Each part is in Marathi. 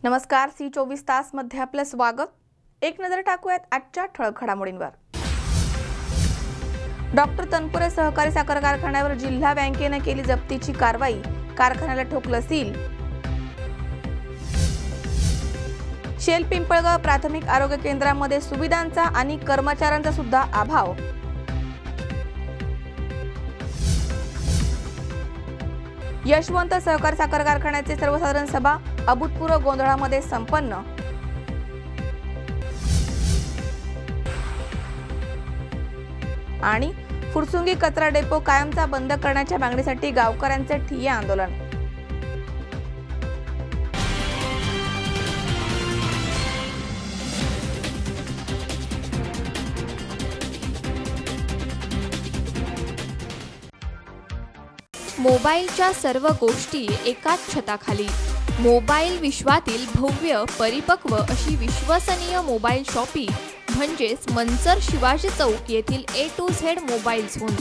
नमस्कार, C24 तास मध्ये आपलं स्वागत। एक नजर टाकूयात आजच्या ठळक घडामोडींवर। डॉक्टर तनपुरे सहकारी साखर कारखान्यावर जिल्हा बँकेने केली जप्तीची कारवाई, कारखान्याला ठोकलं सील। शेल पिंपळगाव प्राथमिक आरोग्य केंद्रामध्ये सुविधांचा आणि कर्मचाऱ्यांचा सुद्धा अभाव। यशवंत सहकारी साखर कारखान्याचे सर्वसाधारण सभा अभूतपूर्व गोंधळामध्ये संपन्न। आणि फुरसुंगी कचरा डेपो कायमचा बंद करण्याच्या मागणीसाठी गावकऱ्यांचे ठिय्या आंदोलन। मोबाईलच्या सर्व गोष्टी एकाच छताखाली। मोबाईल विश्वातील भव्य परिपक्व अशी विश्वसनीय मोबाईल शॉपी म्हणजेच मंचर शिवाजी चौक येथील A to Z mobile zone.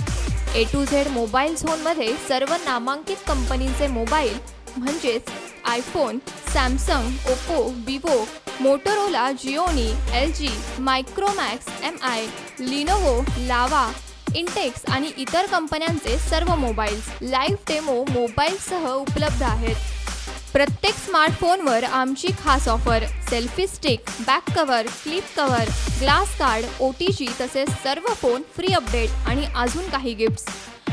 A to Z mobile झोनमध्ये सर्व नामांकित कंपनीचे मोबाईल म्हणजेच iPhone, Samsung, Oppo, Vivo, Motorola, Gionee, LG, Micromax, MI, Lenovo, Lava, Intex आणि इतर कंपन्यांचे सर्व मोबाईल्स लाईव्ह डेमो मोबाईलसह उपलब्ध आहेत। प्रत्येक स्मार्टफोनवर आमची खास offer, selfie stick, back cover, clip cover, glass card, OTG तसेच सर्व फोन फ्री अपडेट आणि अजून काही गिफ्ट्स।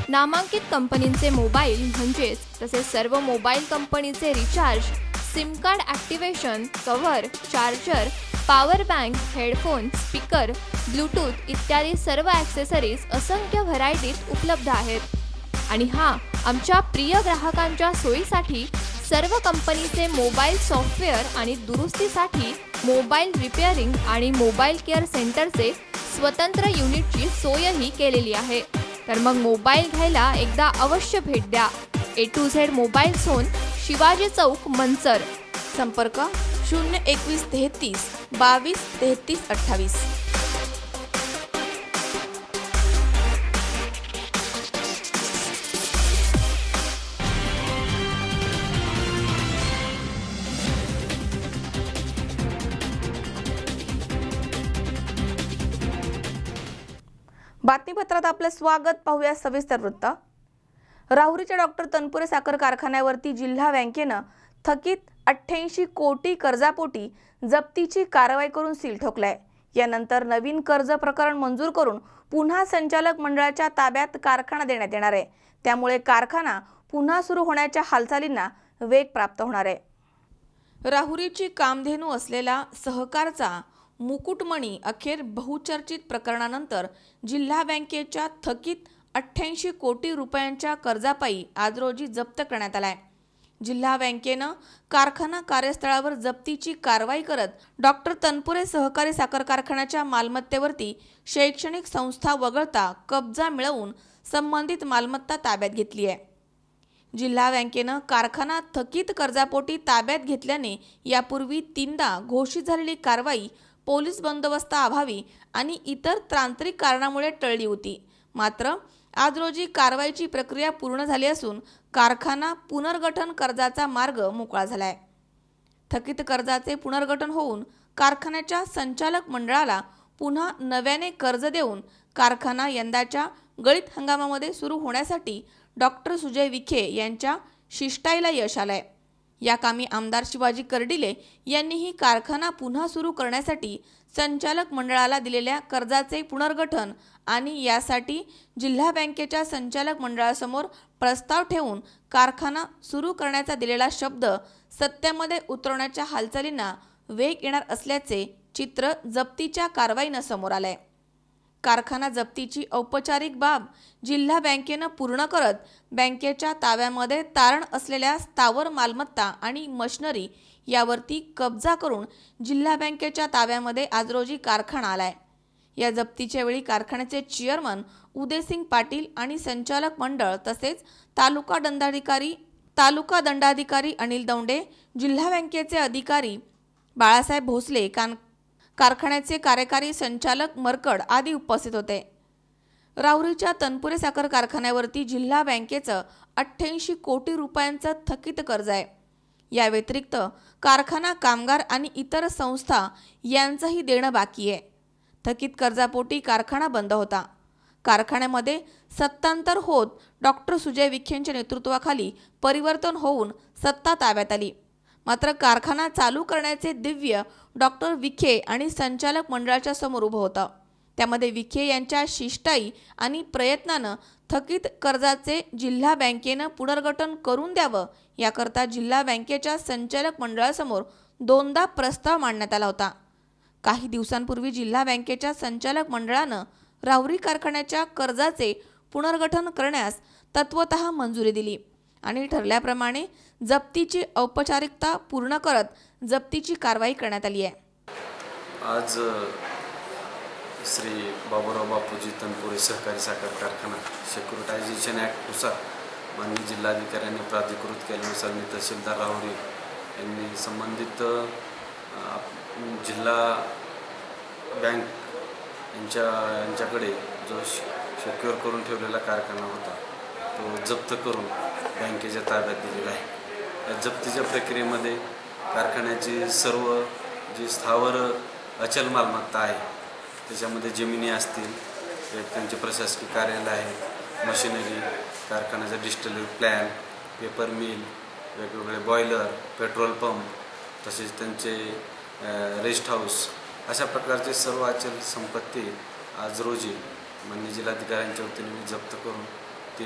नामांकित कंपनींचे मोबाईल म्हणजेच तसेच सर्व मोबाईल कंपनीचे recharge, SIM card activation, cover, charger, power bank, headphone, speaker, Bluetooth इत्यादी सर्व ॲक्सेसरीज असंख्य व्हरायटीत उपलब्ध आहेत। आणि आमच्या प्रिय ग्राहकांच्या सोयीसाठी सर्व कंपनीचे मोबाईल सॉफ्टवेअर आणि दुरुस्तीसाठी मोबाईल रिपेअरिंग आणि मोबाईल केअर सेंटरचे स्वतंत्र युनिटची सोयही केलेली आहे। तर मग मोबाईल घ्यायला एकदा अवश्य भेट द्या। A to Z mobile zone, Shivaji Chowk, Manchar. संपर्क 021 33 22 33 28। बातमीपत्रात आपले स्वागत। पाहूया सविस्तर वृत्त। राहुरीच्या डॉक्टर तनपुरे साखर कारखान्यावरती जिल्हा बँकेनं थकीत 88 कोटी कर्जापोटी जप्तीची कारवाई करून सील ठोकलाय। यानंतर नवीन कर्ज प्रकरण मंजूर करून पुन्हा संचालक मंडळाच्या ताब्यात कारखाना देण्यात येणार आहे। त्यामुळे कारखाना पुन्हा सुरू होण्याच्या हालचालींना वेग प्राप्त होणार आहे। राहुरीची कामधेनू असलेला सहकारचा मुकुटमणी अखेर बहुचर्चित प्रकरणानंतर जिल्हा बँकेच्या थकीत 88 कोटी रुपयांच्या कर्जापायी आज रोजी जप्त करण्यात आलाय। जिल्हा बँकेनं कारखाना कार्यस्थळावर जप्तीची कारवाई करत डॉक्टर तनपुरे सहकारी साखर कारखान्याच्या मालमत्तेवरती शैक्षणिक संस्था वगळता कब्जा मिळवून संबंधित मालमत्ता ताब्यात घेतली आहे। जिल्हा बँकेनं कारखाना थकीत कर्जापोटी ताब्यात घेतल्याने यापूर्वी 3दा घोषित झालेली कारवाई पोलीस बंदोबस्ताअभावी आणि इतर तांत्रिक कारणामुळे टळली होती। मात्र आज रोजी कारवाईची प्रक्रिया पूर्ण झाली असून कारखाना पुनर्गठन कर्जाचा मार्ग मोकळा झालाय। थकीत कर्जाचे पुनर्गठन होऊन कारखान्याच्या संचालक मंडळाला पुन्हा नव्याने कर्ज देऊन कारखाना यंदाच्या गळीत हंगामामध्ये सुरू होण्यासाठी डॉक्टर सुजय विखे यांच्या शिष्टाईला यश आलंय। या कामी आमदार शिवाजी कर्डिले यांनीही कारखाना पुन्हा सुरू करण्यासाठी संचालक मंडळाला दिलेल्या कर्जाचे पुनर्गठन आणि यासाठी जिल्हा बँकेच्या संचालक मंडळासमोर प्रस्ताव ठेवून कारखाना सुरू करण्याचा दिलेला शब्द सत्यामध्ये उतरवण्याच्या हालचालींना वेग येणार असल्याचे चित्र जप्तीच्या कारवाईनं समोर आलंय। कारखाना जप्तीची औपचारिक बाब जिल्हा बँकेनं पूर्ण करत बँकेच्या ताब्यामध्ये तारण असलेल्या स्थावर मालमत्ता आणि मशिनरी यावरती कब्जा करून जिल्हा बँकेच्या ताब्यामध्ये आज रोजी कारखाना आलाय। या जप्तीच्या वेळी कारखान्याचे चेअरमन उदयसिंग पाटील आणि संचालक मंडळ तसेच तालुका दंडाधिकारी अनिल दौंडे, जिल्हा बँकेचे अधिकारी बाळासाहेब भोसले, कारखान्याचे कार्यकारी संचालक मरकड आदी उपस्थित होते। राहुरीच्या तनपुरे साखर कारखान्यावरती जिल्हा बँकेचं 88 कोटी रुपयांचं थकीत कर्ज आहे। या व्यतिरिक्त कारखाना कामगार आणि इतर संस्था यांचंही देणं बाकी आहे. थकीत कर्जापोटी कारखाना बंद होता. कारखान्यामध्ये सत्तांतर होत डॉक्टर सुजय विखेंच्या नेतृत्वाखाली परिवर्तन होऊन सत्ता ताब्यात आली. मात्र कारखाना चालू करण्याचे दिव्य डॉक्टर विखे आणि संचालक मंडळाच्या समोर उभं होतं. त्यामध्ये विखे यांच्या शिष्टाई आणि प्रयत्नानं थकीत कर्जाचे जिल्हा बँकेनं पुनर्गठन करून द्यावं याकरता जिल्हा बँकेच्या संचालक मंडळासमोर 2दा प्रस्ताव मांडण्यात आला होता. काही दिवसांपूर्वी जिल्हा बँकेच्या संचालक मंडळानं राहुरी कारखान्याच्या कर्जाचे पुनर्गठन करण्यास तत्वतः मंजुरी दिली आणि ठरल्याप्रमाणे जप्तीची औपचारिकता पूर्ण करत जप्तीची कारवाई करण्यात आली आहे. आज श्री बाबूराव बापूजी तनपुरे सहकारी साखर कारखाना सेक्युरिटायझेशन ॲक्टनुसार माननीय जिल्हाधिकाऱ्यांनी प्राधिकृत केल्यानुसार मी तहसीलदार राहुरी यांनी संबंधित जिल्हा बँक यांच्याकडे जो सिक्युअर करून ठेवलेला कारखाना होता तो जप्त करून बँकेच्या ताब्यात दिलेला आहे. या जप्तीच्या प्रक्रियेमध्ये कारखान्याची सर्व जी स्थावर अचल मालमत्ता आहे त्याच्यामध्ये जमिनी असतील, त्यांचे प्रशासकीय कार्यालय आहेत, मशिनरी, कारखान्याचा डिजिटल प्लॅन, पेपर मिल, वेगवेगळे बॉयलर, पेट्रोल पंप, तसेच त्यांचे रेस्ट हाऊस अशा प्रकारचे सर्व अचल संपत्ती आज रोजी माननीय जिल्हाधिकाऱ्यांच्या वतीने मी जप्त करून ती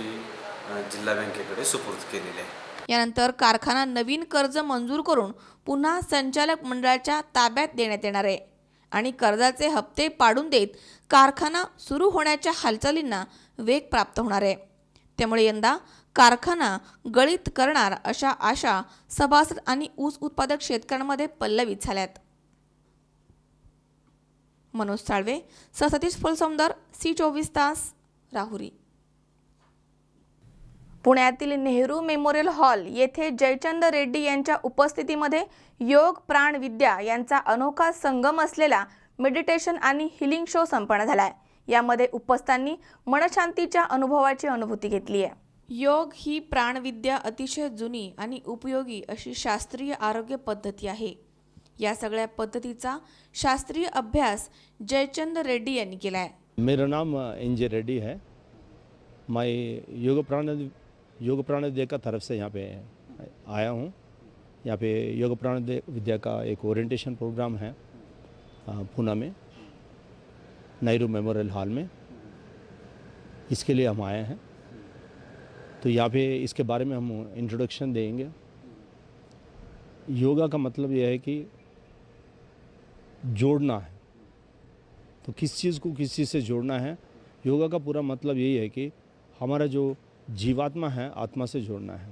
जिल्हा बँकेकडे सुपूर्द केलेली आहे. यानंतर कारखाना नवीन कर्ज मंजूर करून पुन्हा संचालक मंडळाच्या ताब्यात देण्यात येणार आहे आणि कर्जाचे हप्ते पाडून देत कारखाना सुरू होण्याच्या हालचालींना वेग प्राप्त होणार आहे. त्यामुळे यंदा कारखाना गळीत करणार अशा आशा सभासद आणि ऊस उत्पादक शेतकऱ्यांमध्ये पल्लवित झाल्यात. मनोज साळवे, सतीश फुलसौंदर, C24 तास, राहुरी. पुण्यातील नेहरू मेमोरियल हॉल येथे जयचंद रेड्डी यांच्या उपस्थितीमध्ये योग प्राण विद्या यांचा अनोखा संगम असलेला मेडिटेशन आणि हिलिंग शो संपन्न झालाय. यामध्ये उपस्थितांनी मनशांतीच्या अनुभवाची अनुभूती घेतली आहे. योग ही प्राणविद्या अतिशय जुनी आणि उपयोगी अशी शास्त्रीय आरोग्य पद्धती आहे. या सगळ्या पद्धतीचा शास्त्रीय अभ्यास जयचंद रेड्डी यांनी केला आहे. मेरा नाम NJ रेड्डी है. मैं योग प्राण विद्या का तरफ से यहाँ पे आया हूँ. यहाँ पे योग प्राण विद्या का एक ओरिएंटेशन प्रोग्राम है पूना में, नेहरू मेमोरियल हॉल में. इसके लिए हम आए हैं. तो यहाँ पे इसके बारे में हम इंट्रोडक्शन देंगे. योगा का मतलब यह है कि जोड़ना है. तो किस चीज़ को किस चीज़ से जोड़ना है. योगा का पूरा मतलब यही है कि हमारा जो जीवात्मा है आत्मा से जोड़ना है,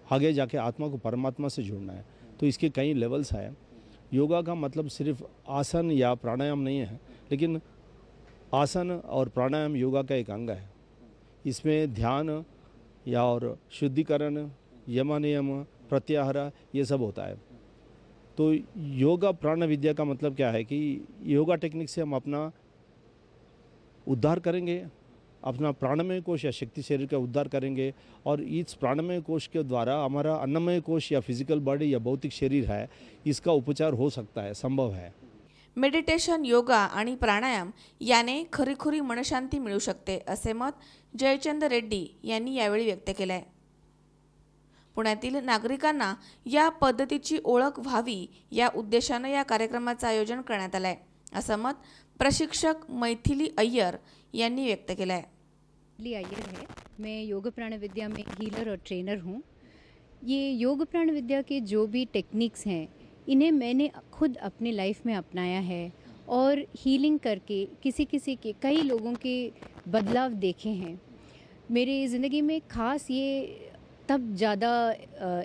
आगे जाके आत्मा को परमात्मा से जोड़ना है. तो इसके कई लेवल्स हैं. योगा का मतलब सिर्फ आसन या प्राणायाम नहीं है, लेकिन आसन और प्राणायाम योगा का एक अंग है. इसमें ध्यान या और शुद्धिकरण, यम नियम, प्रत्याहार ये सब होता है. तो योगा प्राण विद्या का मतलब क्या है कि योगा टेक्निक से हम अपना उद्धार करेंगे, अपना प्राणमय कोश या शक्ति शरीर का उद्धार करेंगे. और इस प्राणमय कोश के द्वारा हमारा अन्नमय कोश या फिजिकल बॉडी या भौतिक शरीर है इसका उपचार हो सकता है, संभव है. मेडिटेशन, योगा आणि प्राणायाम याने खरीखुरी मनशांती मिळू शकते असे मत जयचंद रेड्डी यांनी यावेळी व्यक्त केले आहे. पुण्यातील नागरिकांना या पद्धतीची ओळख व्हावी या उद्देशाने या कार्यक्रमाचे आयोजन करण्यात आले आहे असं मत प्रशिक्षक मैथिली अय्यर यांनी व्यक्त केलं आहे. अय्यर है. मैं योग प्राण विद्या में हीलर और ट्रेनर हूँ. ये योग प्राण विद्या के जो भी टेक्निक्स हैं इन्हें मैंने खुद अपने लाइफ में अपनाया है और हीलिंग करके किसी के कई लोगों के बदलाव देखे हैं. मेरी ज़िंदगी में ख़ास ये तब ज़्यादा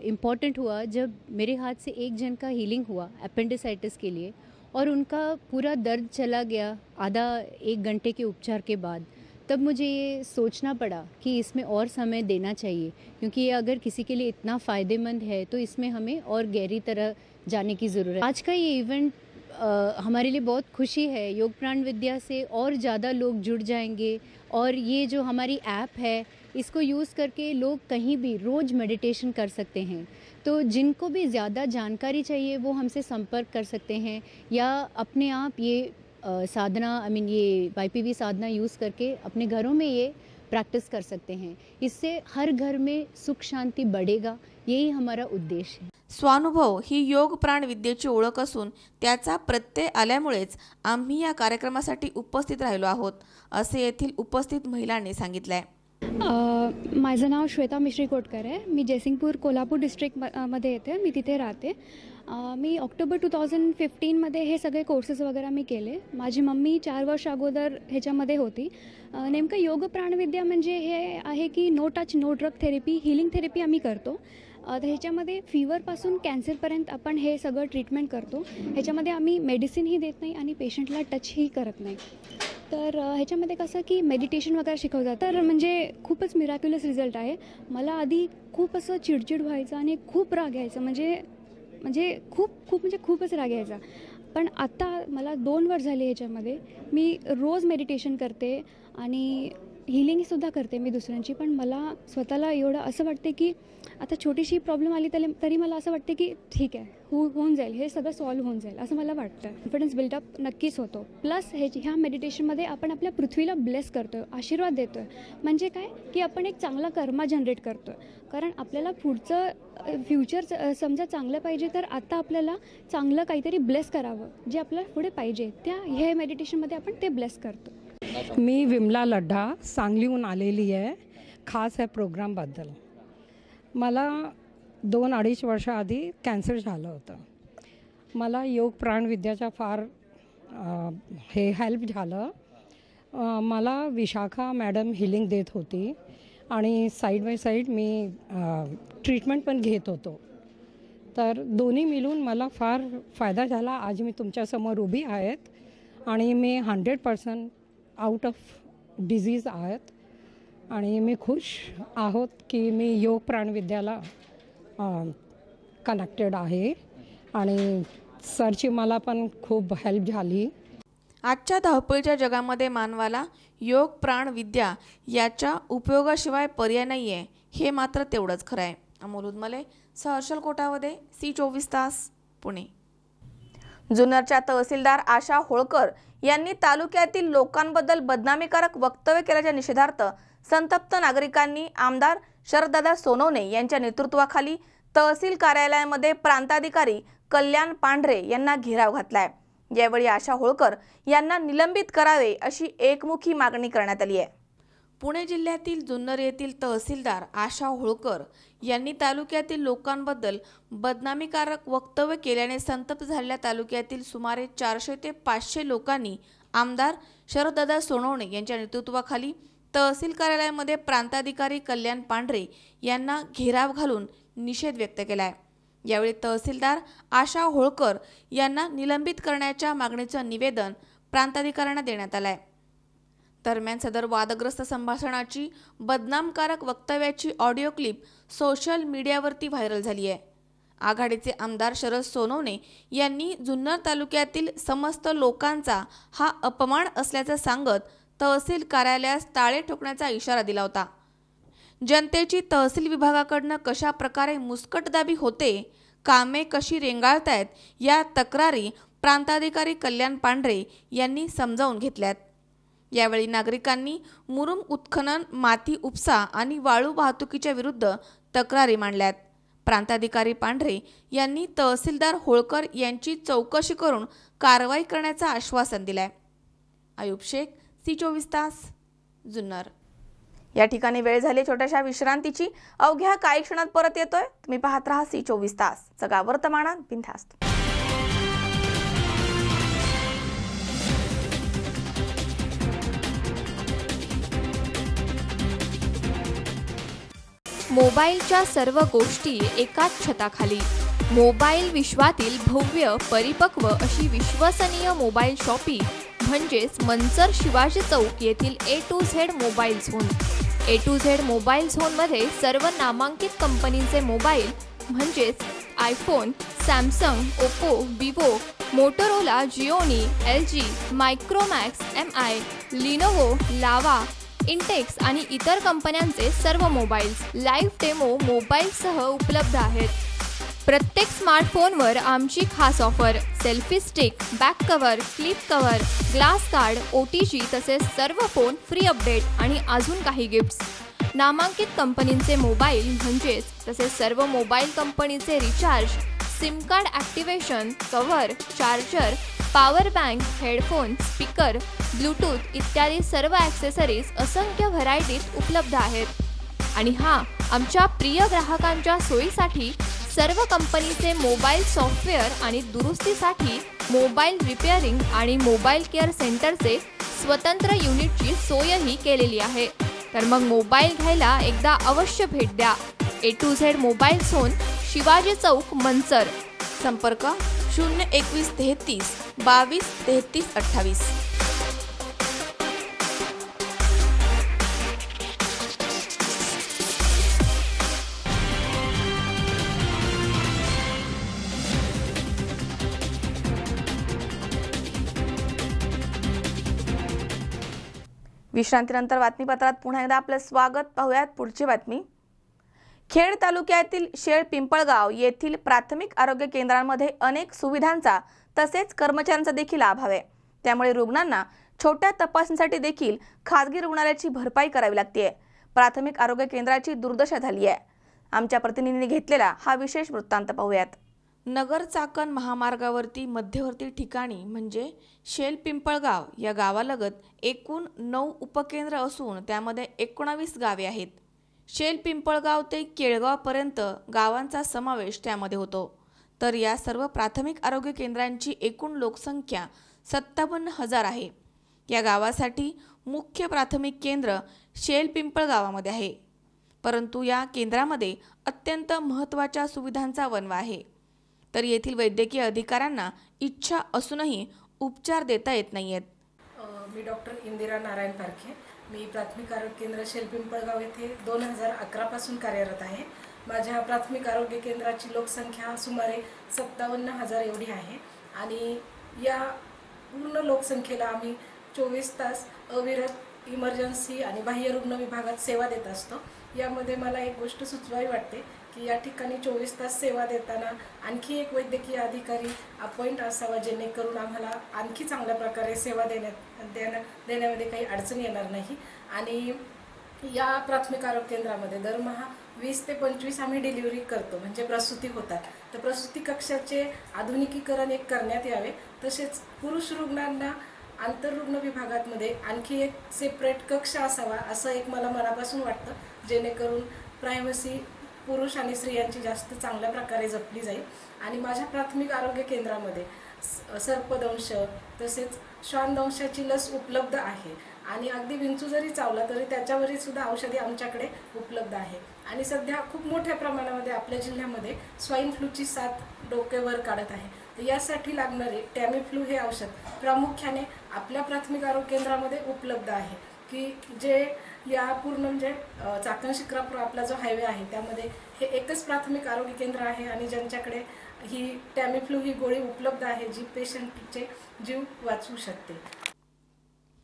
इम्पॉर्टेंट हुआ जब मेरे हाथ से एक जन का हीलिंग हुआ अपेंडिसाइटिस के लिए और उनका पूरा दर्द चला गया आधा 1 घंटे के उपचार के बाद. तब मुझे ये सोचना पड़ा कि इसमें और समय देना चाहिए, क्योंकि ये अगर किसी के लिए इतना फ़ायदेमंद है तो इसमें हमें और गहरी तरह जाने की ज़रूरत है. आज का ये इवेंट हमारे लिए बहुत खुशी है। योग प्राण विद्या से और ज़्यादा लोग जुड़ जाएंगे और ये जो हमारी ऐप है इसको यूज़ करके लोग कहीं भी रोज़ मेडिटेशन कर सकते हैं। तो जिनको भी ज़्यादा जानकारी चाहिए वो हमसे संपर्क कर सकते हैं या अपने आप ये साधना ये YPV साधना यूज़ करके अपने घरों में ये प्रैक्टिस कर सकते हैं। इससे हर घर में सुख शांति बढ़ेगा, यही हमारा उद्देश्य है। स्वानुभव ही योग प्राण विद्येची ओळख असून त्याचा प्रत्यय आल्यामुळेच आम्ही या कार्यक्रमासाठी उपस्थित राहिलो आहोत, असे येथील उपस्थित महिलांनी सांगितले. माझं नाव श्वेता मिश्री कोटकर आहे. मी जयसिंगपूर कोल्हापूर मध्ये येते. मी तिथे राहते. मी ऑक्टोबर 2015मध्ये हे सगळे कोर्सेस वगैरे मी केले. माझी मम्मी 4 वर्ष अगोदर ह्याच्यामध्ये होती. नेमकं योग प्राणविद्या म्हणजे हे आहे की no touch no drug therapy, healing therapy आम्ही करतो. ह्याच्यामध्ये फीवरपासून कॅन्सरपर्यंत आपण हे सगळं ट्रीटमेंट करतो. ह्याच्यामध्ये आम्ही मेडिसिनही देत नाही आणि पेशंटला टचही करत नाही. तर ह्याच्यामध्ये कसं की मेडिटेशन वगैरे शिकवलं जातं. तर म्हणजे खूपच मिराक्युलस रिझल्ट आहे. मला आधी खूप असं चिडचिड व्हायचं आणि खूप राग यायचा, म्हणजे खूपच राग यायचा. पण आता मला 2 वर्ष झाले ह्याच्यामध्ये. मी रोज मेडिटेशन करते आणि हिलिंगसुद्धा करते मी दुसऱ्यांची. पण मला स्वतःला एवढं असं वाटते की आता छोटीशी प्रॉब्लेम आली तरी मला असं वाटते की ठीक आहे, होऊन जाईल, हे सगळं सॉल्व्ह होऊन जाईल असं मला वाटतं. कॉन्फिडन्स बिल्डअप नक्कीच होतो. प्लस ह्या मेडिटेशनमध्ये आपण आपल्या पृथ्वीला ब्लेस करतो आहे, आशीर्वाद देतो आहे. म्हणजे काय की आपण एक चांगला कर्मा जनरेट करतो आहे. कारण आपल्याला पुढचं फ्युचर समजा चांगलं पाहिजे तर आता आपल्याला चांगलं काहीतरी ब्लेस करावं, जे आपल्याला पुढे पाहिजे ह्या मेडिटेशनमध्ये आपण ते ब्लेस करतो. मी विमला लड्ढा सांगलीहून आलेली आहे. खास या प्रोग्रामबद्दल. मला 2-2.5 वर्षाआधी कॅन्सर झालं होतं. मला योग प्राणविद्याचा फार हेल्प झालं. मला विशाखा मॅडम हिलिंग देत होती आणि side by side me treatment पण घेत होतो. तर दोन्ही मिळून मला फार फायदा झाला. आज मी तुमच्यासमोर उभी आहेत आणि मी 100% आउट ऑफ डिझीज आहेत आणि मी खुश आहोत की मी योग प्राणविद्याला कनेक्टेड आहे आणि सरची मला पण खूप हेल्प झाली. आजच्या धावपळीच्या जगामध्ये मानवाला योग प्राण विद्या याच्या उपयोगाशिवाय पर्याय नाही आहे, हे मात्र तेवढंच खरं आहे. अमोल उदमले, हर्षल कोटावदे, C24 तास, पुणे. जुन्नरच्या तहसीलदार आशा होळकर यांनी तालुक्यातील लोकांबद्दल बदनामीकारक वक्तव्य केल्याच्या निषेधार्थ संतप्त नागरिकांनी आमदार शरददादा सोनवणे यांच्या नेतृत्वाखाली तहसील कार्यालयामध्ये प्रांताधिकारी कल्याण पांढरे यांना घेराव घातलाय. यावेळी आशा होळकर यांना निलंबित करावे अशी एकमुखी मागणी करण्यात आली आहे. पुणे जिल्ह्यातील जुन्नर येथील तहसीलदार आशा होळकर यांनी तालुक्यातील लोकांबद्दल बदनामीकारक वक्तव्य केल्याने संतप्त झालेल्या तालुक्यातील सुमारे 400 ते 500 लोकांनी आमदार शरददादा सोनवणे यांच्या नेतृत्वाखाली तहसील कार्यालयामध्ये प्रांताधिकारी कल्याण पांढरे यांना घेराव घालून निषेध व्यक्त केलाय. यावेळी तहसीलदार आशा होळकर यांना निलंबित करण्याच्या मागणीचं निवेदन प्रांताधिकाऱ्यांना देण्यात आलंय. दरम्यान सदर वादग्रस्त संभाषणाची बदनामकारक वक्तव्याची ऑडिओ क्लिप सोशल मीडियावरती व्हायरल झाली आहे. आघाडीचे आमदार शरद सोनवणे यांनी जुन्नर तालुक्यातील समस्त लोकांचा हा अपमान असल्याचं सांगत तहसील कार्यालयास टाळे ठोकण्याचा इशारा दिला होता. जनतेची तहसील विभागाकडून कशा प्रकारे मुस्कटदाबी होते, कामे कशी रेंगाळतायत या तक्रारी प्रांताधिकारी कल्याण पांढरे यांनी समजावून घेतल्यात. यावेळी नागरिकांनी मुरुम उत्खनन, माती उपसा आणि वाळू वाहतुकीच्या विरुद्ध तक्रारी मांडल्यात. प्रांताधिकारी पांढरे यांनी तहसीलदार होळकर यांची चौकशी करून कारवाई करण्याचं आश्वासन दिलंय. आयुब शेख, C24 तास, जुन्नर. या ठिकाणी वेळ झाली छोट्याशा विश्रांतीची. अवघ्या काही क्षणात परत येतोय. तुम्ही पाहत राहा C24 तास, सगळा वर्तमानात बिनधास्त. मोबाईलच्या सर्व गोष्टी एकाच छताखाली. मोबाईल विश्वातील भव्य, परिपक्व अशी विश्वसनीय मोबाईल शॉपी म्हणजेच मंचर शिवाजी चौक येथील A to Z mobile zone. A to Z mobile झोनमध्ये सर्व नामांकित कंपनीचे मोबाईल म्हणजेच iPhone, Samsung, Oppo, Vivo, Motorola, Gionee, LG, Micromax, MI, Lenovo, Lava, Intex आणि इतर कंपन्यांचे सर्व मोबाईल्स लाईव्ह डेमो मोबाईलसह उपलब्ध आहेत. प्रत्येक स्मार्टफोनवर आमची खास offer, selfie stick, back cover, clip cover, glass guard, OTG तसेच सर्व फोन फ्री अपडेट आणि अजून काही गिफ्ट्स. नामांकित कंपनींचे मोबाईल म्हणजेच तसेच सर्व मोबाईल कंपनीचे recharge, SIM card activation, cover, charger, power bank, headphone, speaker, Bluetooth इत्यादी सर्व ॲक्सेसरीज असंख्य व्हरायटीत उपलब्ध आहेत. आणि आमच्या प्रिय ग्राहकांच्या सोयीसाठी सर्व कंपनीचे मोबाईल सॉफ्टवेअर आणि दुरुस्तीसाठी मोबाईल रिपेअरिंग आणि मोबाईल केअर सेंटरचे स्वतंत्र युनिटची सोयही केलेली आहे. तर मग मोबाईल घ्यायला एकदा अवश्य भेट द्या. A to Z mobile zone, Shivaji Chowk, Manchar. संपर्क 021 33 22 33 28. विश्रांतीनंतर बातमीपत्रात पुन्हा एकदा आपलं स्वागत. पाहूयात पुढची बातमी. खेड तालुक्यातील शेळ पिंपळगाव येथील प्राथमिक आरोग्य केंद्रांमध्ये अनेक सुविधांचा तसेच कर्मचाऱ्यांचा देखील अभाव आहे. त्यामुळे रुग्णांना छोट्या तपासणीसाठी देखील खासगी रुग्णालयाची भरपाई करावी लागते. प्राथमिक आरोग्य केंद्राची दुर्दशा झाली आहे. आमच्या प्रतिनिधींनी घेतलेला हा विशेष वृत्तांत पाहूयात. नगर चाकण महामार्गावरती मध्यवर्ती ठिकाणी म्हणजे शेल पिंपळगाव या गावालगत एकूण 9 उपकेंद्र असून त्यामध्ये 19 गावे आहेत. शेल पिंपळगाव ते केळगावपर्यंत गावांचा समावेश त्यामध्ये होतो. तर या सर्व प्राथमिक आरोग्य केंद्रांची एकूण लोकसंख्या 57,000 आहे. या गावासाठी मुख्य प्राथमिक केंद्र शेल पिंपळगावामध्ये आहे. परंतु या केंद्रामध्ये अत्यंत महत्त्वाच्या सुविधांचा वणवा आहे. तर येथील वैद्यकीय अधिकाऱ्यांना इच्छा असूनही उपचार देता येत नाहीयेत. मी डॉक्टर इंदिरा नारायण पारखे. मी प्राथमिक आरोग्य केंद्र शेल पिंपळगाव येथे 2011 पासून कार्यरत आहे. माझ्या प्राथमिक आरोग्य केंद्राची लोकसंख्या सुमारे 57,000 एवढी आहे आणि या पूर्ण लोकसंख्येला आम्ही 24 तास अविरत इमर्जन्सी आणि बाह्य रुग्ण विभागात सेवा देत असतो. यामध्ये मला एक गोष्ट सुचवावी वाटते की या ठिकाणी 24 तास सेवा देताना आणखी एक वैद्यकीय अधिकारी अपॉइंट असावा, जेणेकरून आम्हाला आणखी चांगल्या प्रकारे सेवा देण्यामध्ये काही अडचण येणार नाही. आणि या प्राथमिक आरोग्य केंद्रामध्ये दरमहा 20 ते 25 आम्ही डिलिव्हरी करतो, म्हणजे प्रसूती होतात. तर प्रसूती कक्षाचे आधुनिकीकरण एक करण्यात यावे. तसेच पुरुष रुग्णांना आंतररुग्ण विभागामध्ये आणखी एक सेपरेट कक्ष असावा असं एक मला मनापासून वाटतं, जेणेकरून प्रायव्हसी पुरुष आणि स्त्रियांची जास्त चांगल्या प्रकारे जपली जाईल. आणि माझ्या प्राथमिक आरोग्य केंद्रामध्ये सर्पदंश तसेच श्वानदंशाची लस उपलब्ध आहे आणि अगदी विंचू जरी चावला तरी त्याच्यावरही सुद्धा औषधी आमच्याकडे उपलब्ध आहे. आणि सध्या खूप मोठ्या प्रमाणामध्ये आपल्या जिल्ह्यामध्ये स्वाईन फ्लूची साथ डोक्यावर काढत आहे. तर यासाठी लागणारे टॅमीफ्लू हे औषध प्रामुख्याने आपल्या प्राथमिक आरोग्य केंद्रामध्ये उपलब्ध आहे, की जे या पूर्ण म्हणजे चाकण शिक्रापूर आपला जो हायवे आहे त्यामध्ये हे एकच प्राथमिक आरोग्य केंद्र आहे आणि ज्यांच्याकडे ही टॅमीफ्लू ही गोळी उपलब्ध आहे, जी पेशंटचे जीव वाचवू शकते.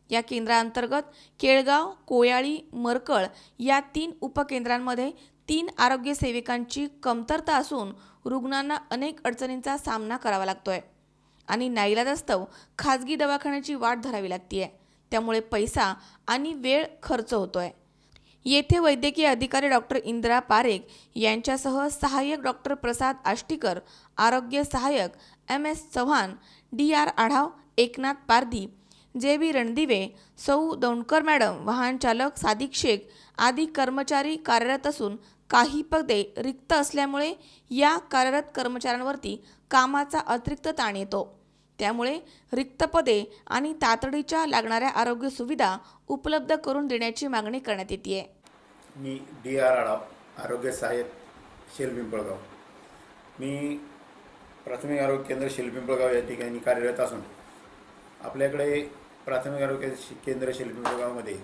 या केंद्रांतर्गत केळगाव, कोयाळी, मरकळ या 3 उपकेंद्रांमध्ये 3 आरोग्य सेविकांची कमतरता असून रुग्णांना अनेक अडचणींचा सामना करावा लागतोय आणि नाईलाजास्तव खाजगी दवाखान्याची वाट धरावी लागतीये. त्यामुळे पैसा आणि वेळ खर्च होतोय. येथे वैद्यकीय अधिकारी डॉक्टर इंदिरा पारेख यांच्यासह सहाय्यक डॉक्टर प्रसाद आष्टीकर, आरोग्य सहाय्यक MS चव्हाण, DR आढाव, एकनाथ पारधी, JB रणदिवे, सौ दौंडकर मॅडम, वाहन चालक सादिक शेख आदी कर्मचारी कार्यरत असून काही पदे रिक्त असल्यामुळे या कार्यरत कर्मचाऱ्यांवरती कामाचा अतिरिक्त ताण येतो. त्यामुळे रिक्त पदे आणि तातडीच्या लागणाऱ्या आरोग्य सुविधा उपलब्ध करून देण्याची मागणी करण्यात येते. मी DR आढाव, आरोग्य सहाय्यक, शेल पिंपळगाव. मी प्राथमिक आरोग्य केंद्र शेल पिंपळगाव या ठिकाणी कार्यरत असून आपल्याकडे प्राथमिक आरोग्य केंद्र शेल पिंपळगावमध्ये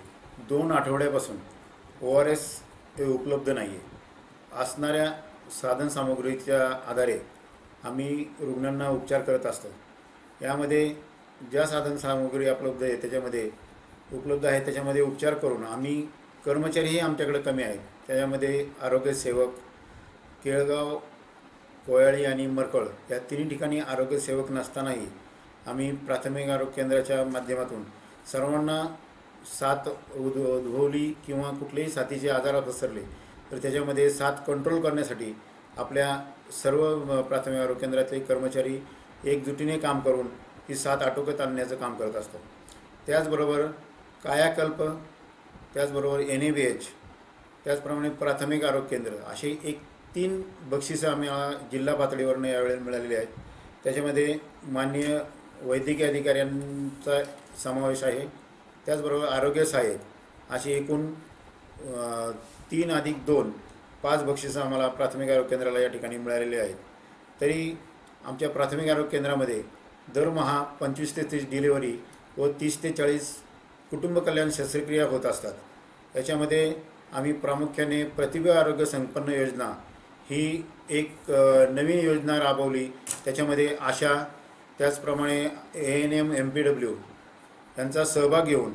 2 आठवड्यापासून ORS हे उपलब्ध नाही आहे. असणाऱ्या साधनसामुग्रीच्या आधारे आम्ही रुग्णांना उपचार करत असतो. यामध्ये ज्या साधन सामुग्री उपलब्ध आहे त्याच्यामध्ये उपचार करून आम्ही कर्मचारीही आमच्याकडे कमी आहेत. त्याच्यामध्ये आरोग्यसेवक केळगाव, कोयाळी आणि मरकळ या तिन्ही ठिकाणी आरोग्यसेवक नसतानाही आम्ही प्राथमिक आरोग्य केंद्राच्या माध्यमातून सर्वांना साथ उद्भवली किंवा कुठलेही साथीचे आजार पसरले तर त्याच्यामध्ये साथ कंट्रोल करण्यासाठी आपल्या सर्व प्राथमिक आरोग्य केंद्रातले कर्मचारी एकजुटीने काम करून ही साथ आटोक्यात आणण्याचं काम करत असतो. त्याचबरोबर कायाकल्प, त्याचबरोबर NABH, त्याचप्रमाणे प्राथमिक आरोग्य केंद्र असे 3 बक्षिसं आम्हाला जिल्हा पातळीवरनं यावेळेला मिळालेली आहेत. त्याच्यामध्ये माननीय वैद्यकीय अधिकाऱ्यांचा समावेश आहे. त्याचबरोबर आरोग्य सहाय्यक अशी एकूण 3 + 2 5 बक्षिसं आम्हाला प्राथमिक आरोग्य केंद्राला या ठिकाणी मिळालेली आहेत. तरी आमच्या प्राथमिक आरोग्य केंद्रामध्ये दरमहा 25 ते 30 डिलिव्हरी व 30 ते 40 कुटुंब कल्याण शस्त्रक्रिया होत असतात. याच्यामध्ये आम्ही प्रामुख्याने प्रतिभा आरोग्य संपन्न योजना ही एक नवीन योजना राबवली. त्याच्यामध्ये आशा, त्याचप्रमाणे ANM, MPW यांचा सहभाग घेऊन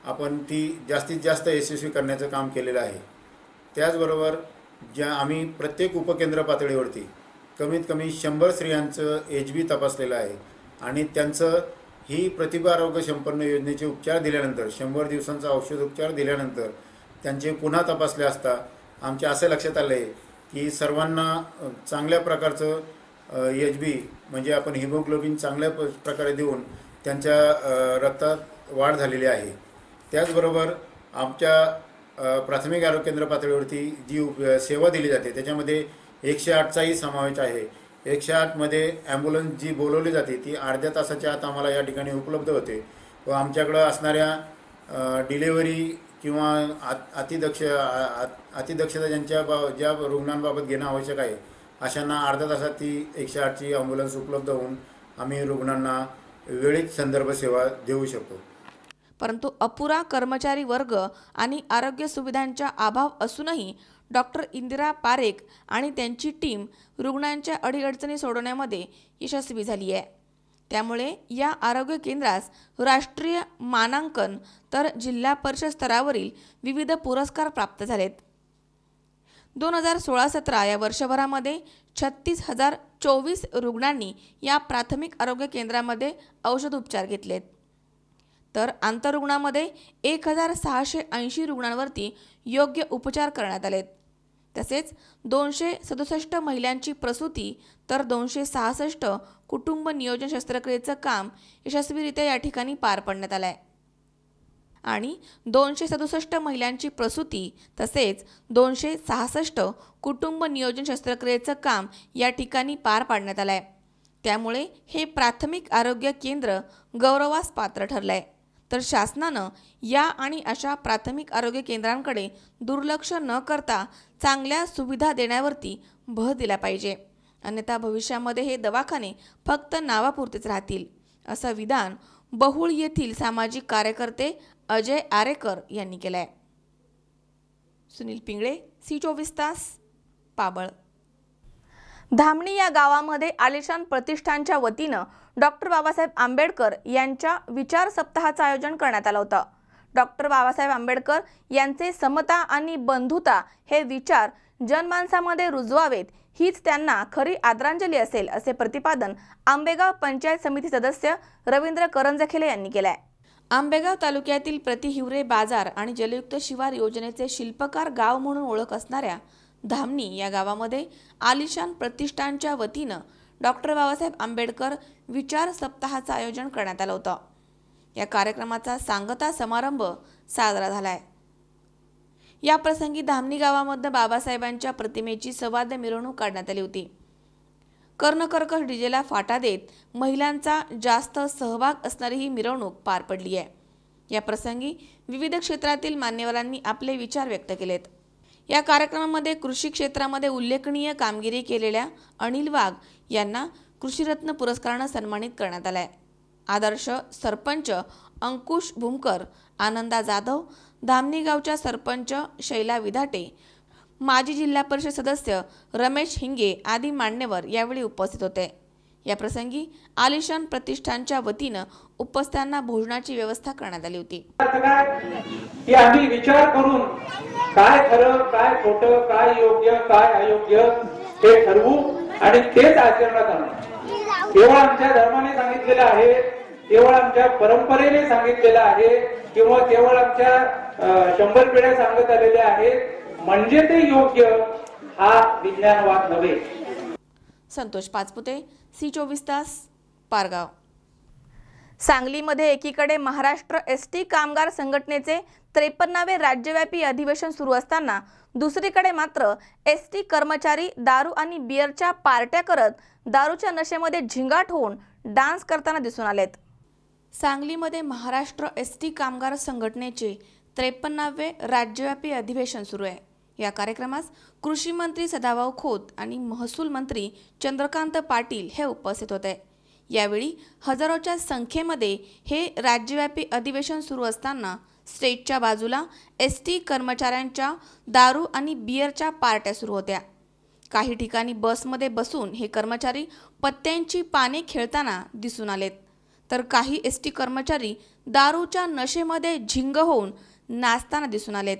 आपण ती जास्तीत जास्त यशस्वी करण्याचं काम केलेलं आहे. त्याचबरोबर आम्ही प्रत्येक उपकेंद्र पातळीवरती कमीत कमी 100 स्त्रियांचं HB तपासलेलं आहे आणि त्यांचं ही प्रतिभा आरोग्य संपन्न योजनेचे उपचार दिल्यानंतर 100 दिवसांचा औषध उपचार दिल्यानंतर त्यांचे पुन्हा तपासले असता आमच्या असं लक्षात आलं आहे की सर्वांना चांगल्या प्रकारचं HB म्हणजे आपण हिमोग्लोबिन चांगल्या प्रकारे देऊन त्यांच्या रक्तात वाढ झालेली आहे. त्याचबरोबर आमच्या प्राथमिक आरोग्य केंद्र पातळीवरती जी सेवा दिली जाते त्याच्यामध्ये 108चाही समावेश आहे. 108मध्ये ॲम्ब्युलन्स जी बोलवली जाते ती अर्ध्या तासाच्या आत आम्हाला या ठिकाणी उपलब्ध होते व आमच्याकडं असणाऱ्या डिलेव्हरी किंवा अतिदक्षता ज्या रुग्णांबाबत घेणं आवश्यक आहे अशांना अर्ध्या तासात ती 108ची ॲम्ब्युलन्स उपलब्ध होऊन आम्ही रुग्णांना वेळीच संदर्भ सेवा देऊ शकतो. परंतु अपुरा कर्मचारी वर्ग आणि आरोग्य सुविधांचा अभाव असूनही डॉक्टर इंदिरा पारेख आणि त्यांची टीम रुग्णांच्या अडीअडचणी सोडवण्यामध्ये यशस्वी झाली आहे. त्यामुळे या आरोग्य केंद्रास राष्ट्रीय मानांकन तर जिल्हा परिषद स्तरावरील विविध पुरस्कार प्राप्त झालेत. 2016-17 या वर्षभरामध्ये 36,024 रुग्णांनी या प्राथमिक आरोग्य केंद्रामध्ये औषधोपचार घेतलेत. तर आंतररुग्णामध्ये 1,680 रुग्णांवरती योग्य उपचार करण्यात आलेत. तसेच 267 महिलांची प्रसूती तर 266 कुटुंब नियोजन शस्त्रक्रियेचं काम यशस्वीरित्या या ठिकाणी पार पाडण्यात आलं आहे. आणि 267 महिलांची प्रसूती तसेच 266 कुटुंब नियोजन शस्त्रक्रियेचं काम या ठिकाणी पार पाडण्यात आलं आहे. त्यामुळे हे प्राथमिक आरोग्य केंद्र गौरवास पात्र ठरलं आहे. तर शासनानं या आणि अशा प्राथमिक आरोग्य केंद्रांकडे दुर्लक्ष न करता चांगल्या सुविधा देण्यावरती भर दिला पाहिजे. अन्यथा भविष्यामध्ये हे दवाखाने फक्त नावापुरतेच राहतील, असं विधान बहुळ येथील सामाजिक कार्यकर्ते अजय आरेकर यांनी केलं आहे. सुनील पिंगळे, C24 तास, पाबळ. धामणी या गावामध्ये आलिशान प्रतिष्ठानच्या वतीनं डॉक्टर बाबासाहेब आंबेडकर यांच्या विचार सप्ताहाचं आयोजन करण्यात आलं होतं. डॉक्टर बाबासाहेब आंबेडकर यांचे समता आणि बंधुता हे विचार जनमानसामध्ये रुजवावेत हीच त्यांना खरी आदरांजली असेल, असे प्रतिपादन आंबेगाव पंचायत समिती सदस्य रवींद्र करंजखेले यांनी केलं आहे. आंबेगाव तालुक्यातील प्रतिहिवरे बाजार आणि जलयुक्त शिवार योजनेचे शिल्पकार गाव म्हणून ओळख असणाऱ्या धामणी या गावामध्ये आलिशान प्रतिष्ठानच्या वतीनं डॉक्टर बाबासाहेब आंबेडकर विचार सप्ताहाचं आयोजन करण्यात आलं होतं. या कार्यक्रमाचा सांगता समारंभ साजरा झालाय. या प्रसंगी धामणी गावामध्ये बाबासाहेबांच्या प्रतिमेची सवाद्य मिरवणूक काढण्यात आली होती. कर्णकर्कश डीजेला फाटा देत महिलांचा जास्त सहभाग असणारी ही मिरवणूक पार पडली आहे. या प्रसंगी विविध क्षेत्रातील मान्यवरांनी आपले विचार व्यक्त केलेत. या कार्यक्रमामध्ये कृषी क्षेत्रामध्ये उल्लेखनीय कामगिरी केलेल्या अनिल वाघ यांना कृषीरत्न पुरस्काराने सन्मानित करण्यात आलाय. आदर्श सरपंच अंकुश भूमकर, आनंदा जाधव, धामणी गावच्या सरपंच शैला विधाटे, माजी जिल्हा परिषद सदस्य रमेश हिंगे आदी मान्यवर यावेळी उपस्थित होते. याप्रसंगी आलिशान प्रतिष्ठानच्या वतीनं उपस्थितांना भोजनाची व्यवस्था करण्यात आली होती. की आम्ही विचार करून काय खरं, काय खोटं, काय योग्य, काय अयोग्य हे ठरवू आणि तेच आचरणात आणू. केवळ आमच्या धर्माने सांगितलेलं आहे, केवळ आमच्या परंपरेने सांगितलेलं आहे किंवा केवळ आमच्या 100 पिढ्या सांगत आलेल्या आहेत म्हणजे ते योग्य, हा विज्ञानवाद नव्हे. संतोष पाचपुते, C24 तास, पारगाव. सांगलीमध्ये एकीकडे महाराष्ट्र एसटी कामगार संघटनेचे 53वे राज्यव्यापी अधिवेशन सुरू असताना दुसरीकडे मात्र एसटी कर्मचारी दारू आणि बिअरच्या पार्ट्या करत दारूच्या नशेमध्ये झिंगाट होऊन डान्स करताना दिसून आलेत. सांगलीमध्ये महाराष्ट्र एसटी कामगार संघटनेचे 53वे राज्यव्यापी अधिवेशन सुरू आहे. या कार्यक्रमास कृषी मंत्री सदाभाऊ खोत आणि महसूल मंत्री चंद्रकांत पाटील हे उपस्थित होते. यावेळी हजारोच्या संख्येमध्ये हे राज्यव्यापी अधिवेशन सुरू असताना स्टेजच्या बाजूला एसटी कर्मचाऱ्यांच्या दारू आणि बिअरच्या पार्ट्या सुरू होत्या. काही ठिकाणी बसमध्ये बसून हे कर्मचारी पत्त्यांची पाने खेळताना दिसून आलेत, तर काही एसटी कर्मचारी दारूच्या नशेमध्ये झिंग होऊन नाचताना दिसून आलेत.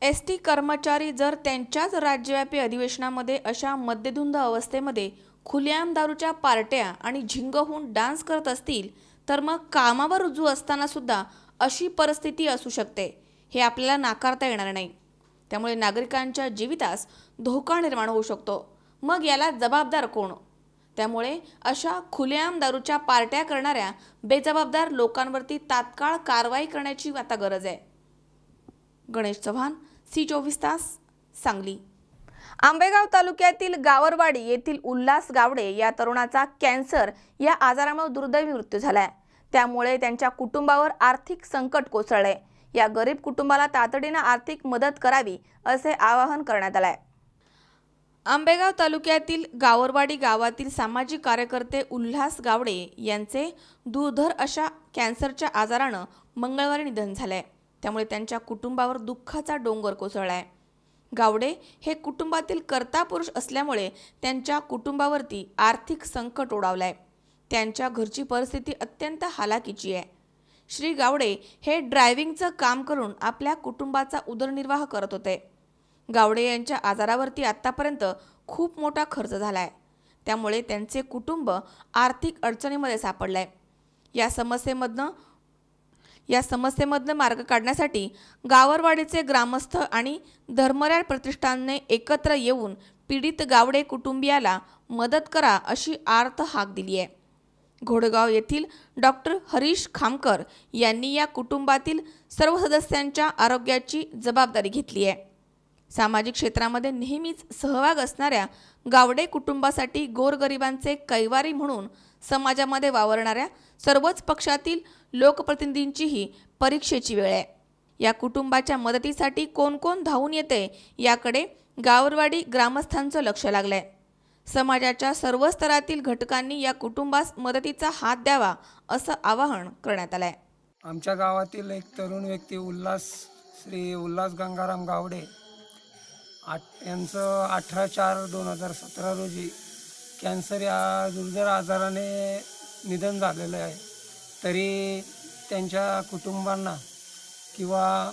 एसटी कर्मचारी जर त्यांच्याच राज्यव्यापी अधिवेशनामध्ये अशा मद्यधुंद अवस्थेमध्ये खुलेआम दारूच्या पार्ट्या आणि झिंग होऊन डान्स करत असतील तर मग कामावर रुजू असताना सुद्धा अशी परिस्थिती असू शकते, हे आपल्याला नाकारता येणार नाही. त्यामुळे नागरिकांच्या जीवितास धोका निर्माण होऊ शकतो. मग याला जबाबदार कोण? त्यामुळे अशा खुलेआम दारूच्या पार्ट्या करणाऱ्या बेजबाबदार लोकांवरती तात्काळ कारवाई करण्याची आता गरज आहे. गणेश चव्हाण, C24 तास, सांगली. आंबेगाव तालुक्यातील गावरवाडी येथील उल्हास गावडे या तरुणाचा कॅन्सर या आजारामुळे दुर्दैवी मृत्यू झालाय. त्यामुळे त्यांच्या कुटुंबावर आर्थिक संकट कोसळले. या गरीब कुटुंबाला तातडीने आर्थिक मदत करावी असे आवाहन करण्यात आले. आंबेगाव तालुक्यातील गावरवाडी गावातील सामाजिक कार्यकर्ते उल्हास गावडे यांचे दुर्धर अशा कॅन्सरच्या आजाराने मंगळवारी निधन झाले. त्यामुळे त्यांच्या कुटुंबावर दुःखाचा डोंगर कोसळलाय. गावडे हे कुटुंबातील कर्ता पुरुष असल्यामुळे त्यांच्या कुटुंबावरती आर्थिक संकट ओढावलंय. त्यांच्या घरची परिस्थिती अत्यंत हालाकीची आहे. श्री गावडे हे ड्रायव्हिंगचं काम करून आपल्या कुटुंबाचा उदरनिर्वाह करत होते. गावडे यांच्या आजारावरती आतापर्यंत खूप मोठा खर्च झालाय. त्यामुळे त्यांचे कुटुंब आर्थिक अडचणीमध्ये सापडलंय. या समस्येमधनं मार्ग काढण्यासाठी गावरवाडीचे ग्रामस्थ आणि धर्मराय प्रतिष्ठानने एकत्र येऊन पीडित गावडे कुटुंबियाला मदत करा अशी आर्त हाक दिली आहे. घोडगाव येथील डॉक्टर हरीश खामकर यांनी या कुटुंबातील सर्व सदस्यांच्या आरोग्याची जबाबदारी घेतली आहे. सामाजिक क्षेत्रामध्ये नेहमीच सहभाग असणाऱ्या गावडे कुटुंबासाठी गोरगरिबांचे कैवारी म्हणून समाजामध्ये वावरणाऱ्या सर्वच पक्षातील लोकप्रतिनिधींचीही परीक्षेची वेळ आहे. या कुटुंबाच्या मदतीसाठी कोण कोण धावून येते याकडे गावरवाडी ग्रामस्थांचं लक्ष लागलंय. समाजाच्या सर्व स्तरातील घटकांनी या कुटुंबास मदतीचा हात द्यावा असं आवाहन करण्यात आलंय. आमच्या गावातील एक तरुण व्यक्ती श्री उल्हास गंगाराम गावडे यांचं 18/4/2017 रोजी कॅन्सर या दुर्धर आजाराने निधन झालेलं आहे. तरी त्यांच्या कुटुंबांना किंवा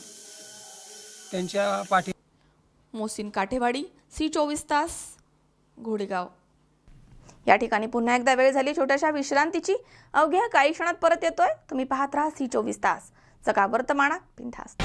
त्यांच्या पाठी. मोहसिन काठेवाडी, C24 तास, घोडेगाव. या ठिकाणी पुन्हा एकदा वेळ झाली छोट्याशा विश्रांतीची. अवघ्या काही क्षणात परत येतोय. तुम्ही पाहत राहा C24 तास, जगा वर्तमाना बिनधास्त.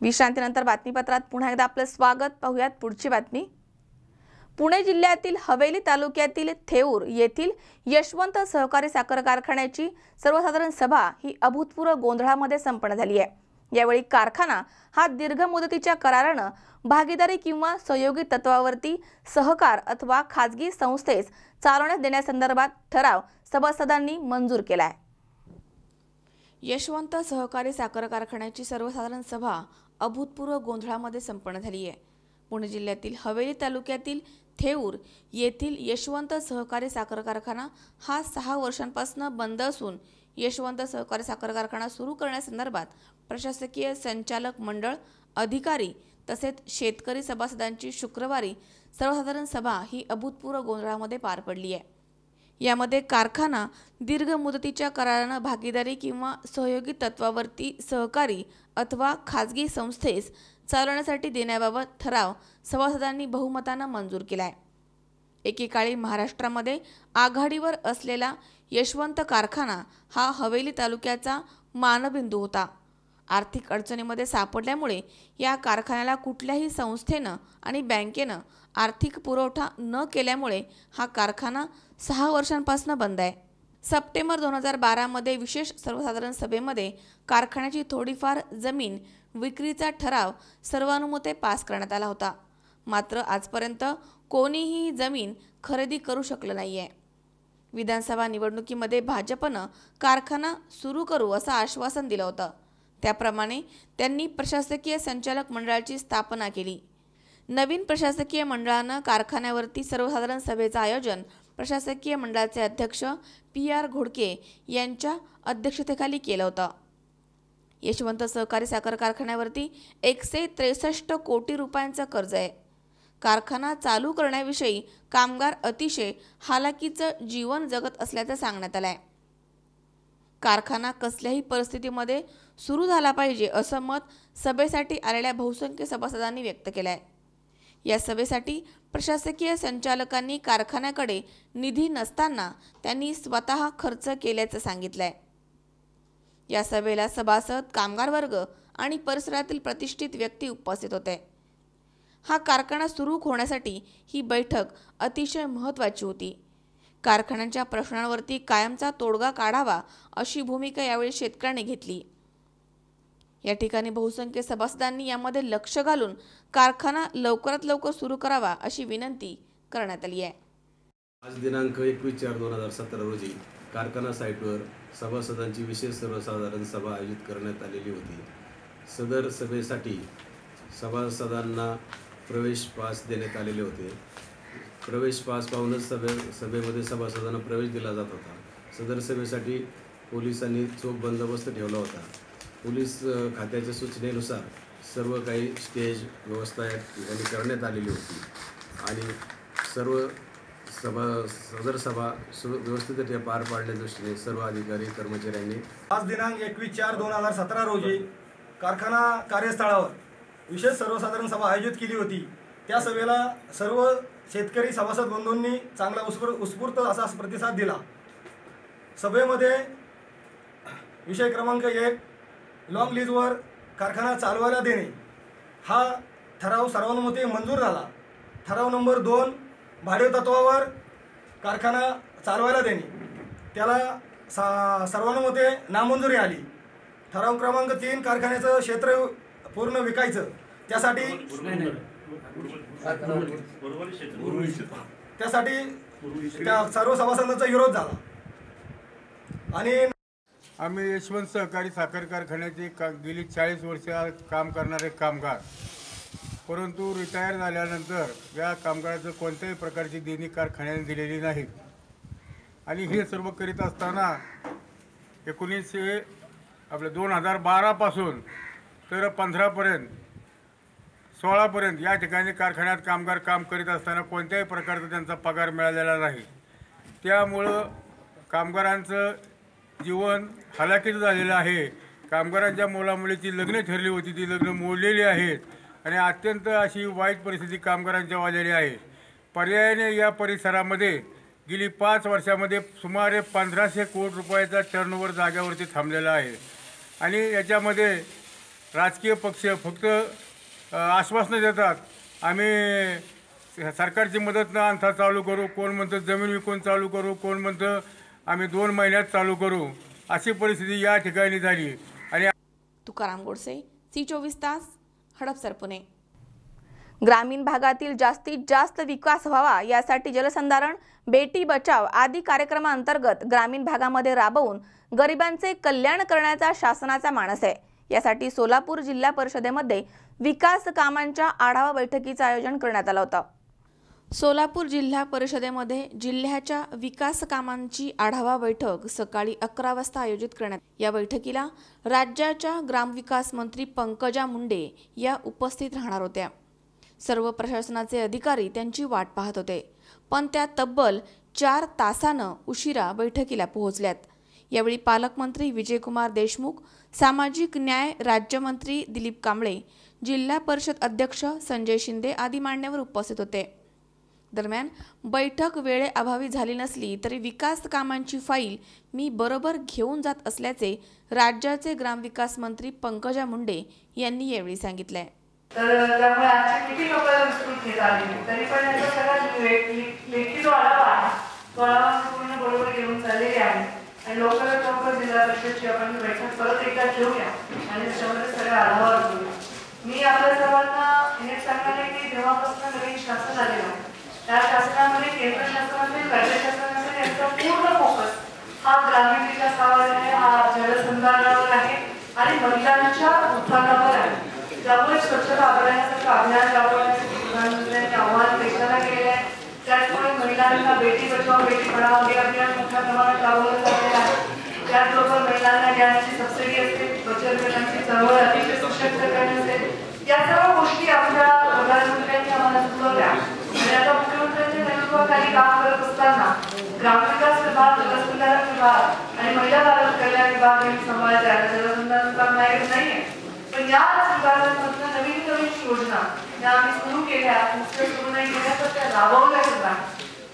विश्रांतीनंतर बातमीपत्रात पुन्हा एकदा आपलं स्वागत. पाहूयात पुढची बातमी. पुणे जिल्ह्यातील हवेली तालुक्यातील थेऊर येथील यशवंत सहकारी साखर कारखान्याची सर्वसाधारण सभा ही अभूतपूर्व गोंधळामध्ये संपन्न झाली आहे. यावेळी कारखाना हा दीर्घ मुदतीच्या करारानं भागीदारी किंवा सहयोगी तत्वावरती सहकार अथवा खाजगी संस्थेस चालवण्यास देण्यासंदर्भात ठराव सभासदांनी मंजूर केला आहे. यशवंत सहकारी साखर कारखान्याची सर्वसाधारण सभा अभूतपूर्व गोंधळामध्ये संपन्न झाली आहे. पुणे जिल्ह्यातील हवेली तालुक्यातील थेऊर येथील यशवंत सहकारी साखर कारखाना हा 6 वर्षांपासून बंद असून यशवंत सहकारी साखर कारखाना सुरू करण्यासंदर्भात प्रशासकीय संचालक मंडळ, अधिकारी तसेच शेतकरी सभासदांची शुक्रवारी सर्वसाधारण सभा ही अभूतपूर्व गोंधळामध्ये पार पडली आहे. यामध्ये कारखाना दीर्घ मुदतीच्या करारानं भागीदारी किंवा सहयोगी तत्वावरती सहकारी अथवा खाजगी संस्थेस चालवण्यासाठी देण्याबाबत ठराव सभासदांनी बहुमतानं मंजूर केला आहे. एकेकाळी महाराष्ट्रामध्ये आघाडीवर असलेला यशवंत कारखाना हा हवेली तालुक्याचा मानबिंदू होता. आर्थिक अडचणीमध्ये सापडल्यामुळे या कारखान्याला कुठल्याही संस्थेनं आणि बँकेनं आर्थिक पुरवठा न केल्यामुळे हा कारखाना 6 वर्षांपासून बंद आहे. सप्टेंबर 2012 मध्ये विशेष सर्वसाधारण सभेमध्ये कारखान्याची थोडीफार जमीन विक्रीचा ठराव सर्वानुमते पास करण्यात आला होता. मात्र आजपर्यंत कोणीही जमीन खरेदी करू शकलं नाहीये. विधानसभा निवडणुकीमध्ये भाजपनं कारखाना सुरू करू असं आश्वासन दिलं होतं. त्याप्रमाणे त्यांनी प्रशासकीय संचालक मंडळाची स्थापना केली. नवीन प्रशासकीय मंडळानं कारखान्यावरती सर्वसाधारण सभेचं आयोजन प्रशासकीय मंडळाचे अध्यक्ष PR घोडके यांच्या अध्यक्षतेखाली केलं होतं. यशवंत सहकारी साखर कारखान्यावरती 163 कोटी रुपयांचं कर्ज आहे. कारखाना चालू करण्याविषयी कामगार अतिशय हालाकीचं जीवन जगत असल्याचं सांगण्यात आलंय. कारखाना कसल्याही परिस्थितीमध्ये सुरू झाला पाहिजे असं मत सभेसाठी आलेल्या बहुसंख्य सभासदांनी व्यक्त केलंय. या सभेसाठी प्रशासकीय संचालकांनी कारखान्याकडे निधी नसताना त्यांनी स्वतः खर्च केल्याचं सांगितलंय. या सभेला सभासद, कामगार वर्ग आणि परिसरातील प्रतिष्ठित व्यक्ती उपस्थित होते. हा कारखाना सुरू होण्यासाठी ही बैठक अतिशय महत्त्वाची होती. कारखान्याच्या प्रश्नांवरती कायमचा तोडगा काढावा अशी भूमिका यावेळी शेतकऱ्यांनी घेतली. या ठिकाणी बहुसंख्य सभासदांनी यामध्ये लक्ष घालून कारखाना लवकरात लवकर सुरू करावा अशी विनंती करण्यात आली आहे. आज दिनांक 21/4/2017 रोजी कारखाना साईटवर सभासदांची विशेष सर्वसाधारण सभा आयोजित करण्यात आलेली होती. सदर सभेसाठी सभासदांना प्रवेश पास देण्यात आलेले होते. प्रवेश पास पाहूनच सभेमध्ये सभासदांना प्रवेश दिला जात होता. सदर सभेसाठी पोलिसांनी चोख बंदोबस्त ठेवला होता. पोलीस खात्याच्या सूचनेनुसार सर्व काही स्टेज व्यवस्था या ठिकाणी करण्यात आलेली होती आणि सर्व सदर सभा व्यवस्थितरित्या पार पाडण्याच्या दृष्टीने सर्व अधिकारी कर्मचाऱ्यांनी आज दिनांक 21/4/2017 रोजी कारखाना कार्यस्थळावर विशेष सर्वसाधारण सभा आयोजित केली होती. त्या सभेला सर्व शेतकरी सभासद बंधूंनी चांगला उत्स्फूर्त असा प्रतिसाद दिला. सभेमध्ये विषय क्रमांक 1 लॉंग लीजवर कारखाना चालवायला देणे हा ठराव सर्वानुमते मंजूर झाला. ठराव नंबर 2 भाडे तत्वावर कारखाना चालवायला देणे त्याला सर्वानुमते नामंजुरी आली. ठराव क्रमांक 3 कारखान्याचं क्षेत्र पूर्ण विकायचं त्यासाठी त्या सर्व सभासदांचा विरोध झाला आणि आम्ही यशवंत सहकारी साखर कारखान्याचे गेली 40 वर्ष काम करणारे कामगार, परंतु रिटायर झाल्यानंतर या कामगाराचं कोणत्याही प्रकारची देणी कारखान्याने दिलेली नाही आणि हे सर्व करीत असताना 2012 पासून तर 15पर्यंत 16पर्यंत या ठिकाणी कारखान्यात कामगार काम करीत असताना कोणत्याही प्रकारचा त्यांचा पगार मिळालेला नाही. त्यामुळं कामगारांचं जीवन हलाखीचं झालेलं आहे. कामगारांच्या मुलामुलीची लग्न ठरली होती, ती लग्न मोडलेली आहेत आणि अत्यंत अशी वाईट परिस्थिती कामगारांच्या वाढलेली आहे. पर्यायाने या परिसरामध्ये गेली 5 वर्षामध्ये सुमारे 1500 कोटी रुपयाचा टर्नओव्हर जाग्यावरती थांबलेला आहे आणि याच्यामध्ये राजकीय पक्ष फक्त आश्वासनं देतात, आम्ही सरकारची मदत न आणता चालू करू, कोण म्हणतं जमीन विकून चालू करू, कोण म्हणतं आम्ही 2 महिन्यात चालू करू, अशी परिस्थिती या ठिकाणी झाली. आणि तुकाराम गोडसे, C24 तास, हडपसर, पुणे. ग्रामीण भागातील जास्तीत जास्त विकास व्हावा यासाठी जलसंधारण, बेटी बचाव आदी कार्यक्रमांतर्गत ग्रामीण भागामध्ये राबवून गरिबांचे कल्याण करण्याचा शासनाचा मानस आहे. यासाठी सोलापूर जिल्हा परिषदेमध्ये विकास कामांच्या आढावा बैठकीचे आयोजन करण्यात आलं होतं. सोलापूर जिल्हा परिषदेमध्ये जिल्ह्याच्या विकास कामांची आढावा बैठक सकाळी 11 वाजता आयोजित करण्यात. या बैठकीला राज्याच्या ग्रामविकास मंत्री पंकजा मुंडे या उपस्थित राहणार होत्या. सर्व प्रशासनाचे अधिकारी त्यांची वाट पाहत होते, पण त्या तब्बल 4 तासानं उशिरा बैठकीला पोहोचल्यात. यावेळी पालकमंत्री विजयकुमार देशमुख, सामाजिक न्याय राज्यमंत्री दिलीप कांबळे, जिल्हा परिषद अध्यक्ष संजय शिंदे आदी मान्यवर उपस्थित होते. दरम्यान बैठक वेळेअभावी झाली नसली तरी विकास कामांची फाईल मी बरोबर घेऊन जात असल्याचे राज्याचे ग्रामविकास मंत्री पंकजा मुंडे यांनी यावेळी सांगितले. तर त्यामुळे आजची किती लोकांना विस्तृत घेत आली तरी पण याचा सगळा लेखी जो आढावा आहे तो आढावा पूर्ण बरोबर घेऊन चाललेले आहे. आणि लवकरात लवकर जिल्हा परिषदची आपण बैठक परत एकदा घेऊया आणि त्याच्यामध्ये सगळा आढावा घेऊया. मी आपल्या सर्वांना हे सांगणार आहे की जेव्हापासून नवीन शासन आलेलं आहे त्या शासनामध्ये केंद्र शासनातील राज्य शासनातील यांचा पूर्ण फोकस हा ग्रामीण विकासावर आहे, हा जलसंधारणावर आहे आणि महिलांच्या उत्थानावर आहे. त्यामुळे स्वच्छता अभियानासारखं अभियान राबवण्यासाठी प्रधानमंत्र्यांनी आव्हान देशाला केले आहे. त्याचमुळे महिलांना बेटी बचाव बेटी पढाओ हे अभियान मोठ्या प्रमाणात राबवलं जाते आहे. त्याचबरोबर महिलांना गॅसची सबसिडी असते, बचत गटांची चळवळ अतिशय सशक्त करण्यात येते. या सर्व गोष्टी आपल्या प्रधानमंत्र्यांनी आम्हाला सुचवल्या आणि आता मुख्यमंत्र्यांच्या नेतृत्वाखाली काम करत असताना ग्रामविकास विभाग, जलसंधारण विभाग आणि महिला बाल कल्याण विभाग यांनी सांभाळले आहे. जलसंधारण विभाग नाहीये, पण याच विभागांमधून नवीन नवीन योजना या आम्ही सुरू केल्या, नुसत्या सुरू नाही केल्या तर त्या राबवल्या सुद्धा.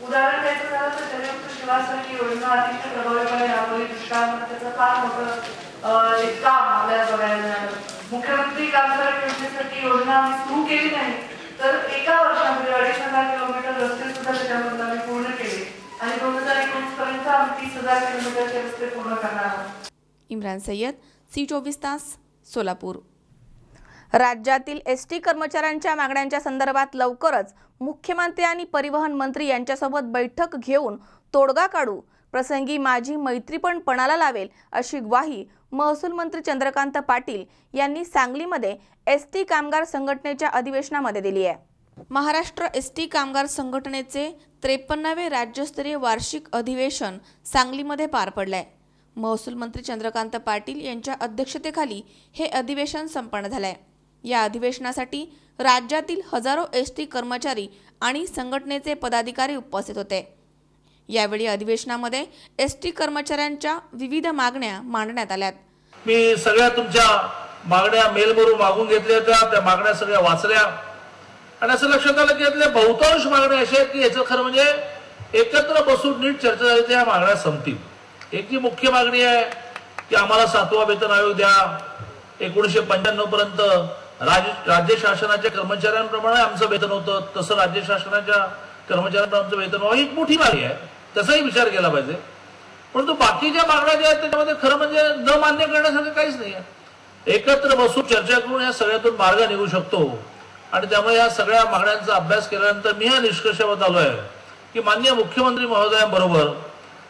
उदाहरण द्यायचं झालं तर जलयुक्त शिवारसारखी योजना अतिशय प्रभावीपणे राबवली. दुष्काळामध्ये त्याचं फार मोठं एक काम आपल्याला बघायला मिळालं. मुख्यमंत्री कामगार योजनेसाठी योजना आम्ही सुरू केली नाही तर एका वर्षामध्ये 2,500 किलोमीटर रस्ते सुद्धा त्याच्यामधून आम्ही पूर्ण केले आणि 2019 पर्यंत आम्ही 30,000 किलोमीटरचे रस्ते पूर्ण करणार आहोत. इम्रान सय्यद, C24 तास, सोलापूर. राज्यातील एसटी कर्मचाऱ्यांच्या मागण्यांच्या संदर्भात लवकरच मुख्यमंत्री आणि परिवहन मंत्री यांच्यासोबत बैठक घेऊन तोडगा काढू, प्रसंगी माझी मैत्री पण पणाला लावेल अशी ग्वाही महसूल मंत्री चंद्रकांत पाटील यांनी सांगलीमध्ये एसटी कामगार संघटनेच्या अधिवेशनामध्ये दिली आहे. महाराष्ट्र एसटी कामगार संघटनेचे 53वे राज्यस्तरीय वार्षिक अधिवेशन सांगलीमध्ये पार पडले. महसूल मंत्री चंद्रकांत पाटील यांच्या अध्यक्षतेखाली हे अधिवेशन संपन्न झाले. या अधिवेशनासाठी राज्यातील हजारो एसटी कर्मचारी आणि संघटनेचे पदाधिकारी उपस्थित होते. यावेळी अधिवेशनामध्ये एसटी कर्मचाऱ्यांच्या विविध मागण्या मांडण्यात आल्या. मी सगळ्या तुमच्या मागण्या मेलवरून मागून घेतल्या होत्या, त्या मागण्या सगळ्या वाचल्या आणि असं लक्षात आलं की यातल्या बहुतांश मागण्या अशा आहेत की याचं खरं म्हणजे एकत्र बसून नीट चर्चा झाली तर या मागण्या संपतील. एक जी मुख्य मागणी आहे की आम्हाला 7वा वेतन आयोग द्या. 1995 पर्यंत राज्य शासनाच्या कर्मचाऱ्यांप्रमाणे आमचं वेतन होतं, तसं राज्य शासनाच्या कर्मचाऱ्यांना आमचं वेतन व्हावं, ही मोठी मागणी आहे, त्याचाही विचार केला पाहिजे. परंतु बाकीच्या मागण्या ज्या आहेत त्याच्यामध्ये खरं म्हणजे न मान्य करण्यासारखं काहीच नाही आहे. एकत्र बसून चर्चा करून या सगळ्यातून मार्ग निघू शकतो आणि त्यामुळे या सगळ्या मागण्यांचा अभ्यास केल्यानंतर मी या निष्कर्षावर आलो आहे की माननीय मुख्यमंत्री महोदयांबरोबर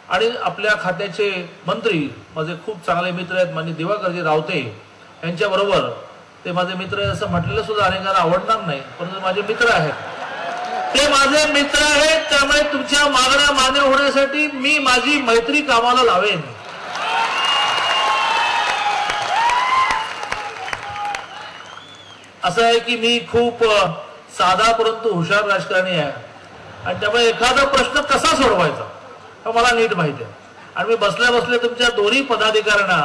आणि आपल्या खात्याचे मंत्री माझे खूप चांगले मित्र आहेत माननीय दिवाकरजी रावते यांच्याबरोबर, ते माझे मित्र आहे असं म्हटलेलं सुद्धा अनेकांना आवडणार नाही परंतु माझे मित्र आहेत, ते माझे मित्र आहेत, त्यामुळे तुमच्या मागण्या मान्य होण्यासाठी मी माझी मैत्री कामाला लावेन. असं आहे की मी खूप साधा परंतु हुशार राजकारणी आहे आणि त्यामुळे एखादा प्रश्न कसा सोडवायचा हे मला नीट माहिती आहे. आणि मी बसल्या बसल्या तुमच्या दोन्ही पदाधिकाऱ्यांना,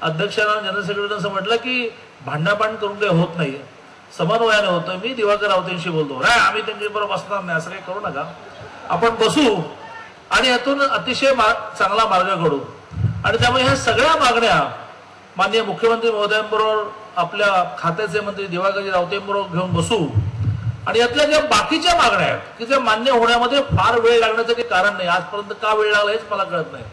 अध्यक्षांना, जनरल सेक्रेटरीना असं म्हटलं की भांडाभांड करून काही होत नाही, समन्वयाने होतं. मी दिवाकर रावतेंशी बोलतो, नाही आम्ही त्यांच्याबरोबर बसणार नाही, असं काही करू नका, आपण बसू आणि यातून अतिशय चांगला मार्ग काढू. आणि त्यामुळे ह्या सगळ्या मागण्या माननीय मुख्यमंत्री महोदयांबरोबर आपल्या खात्याचे मंत्री दिवाकरजी रावतेंबरोबर घेऊन बसू आणि यातल्या ज्या बाकीच्या मागण्या आहेत की त्या मान्य होण्यामध्ये फार वेळ लागण्याचं काही कारण नाही, आजपर्यंत का वेळ लागला हेच मला कळत नाही,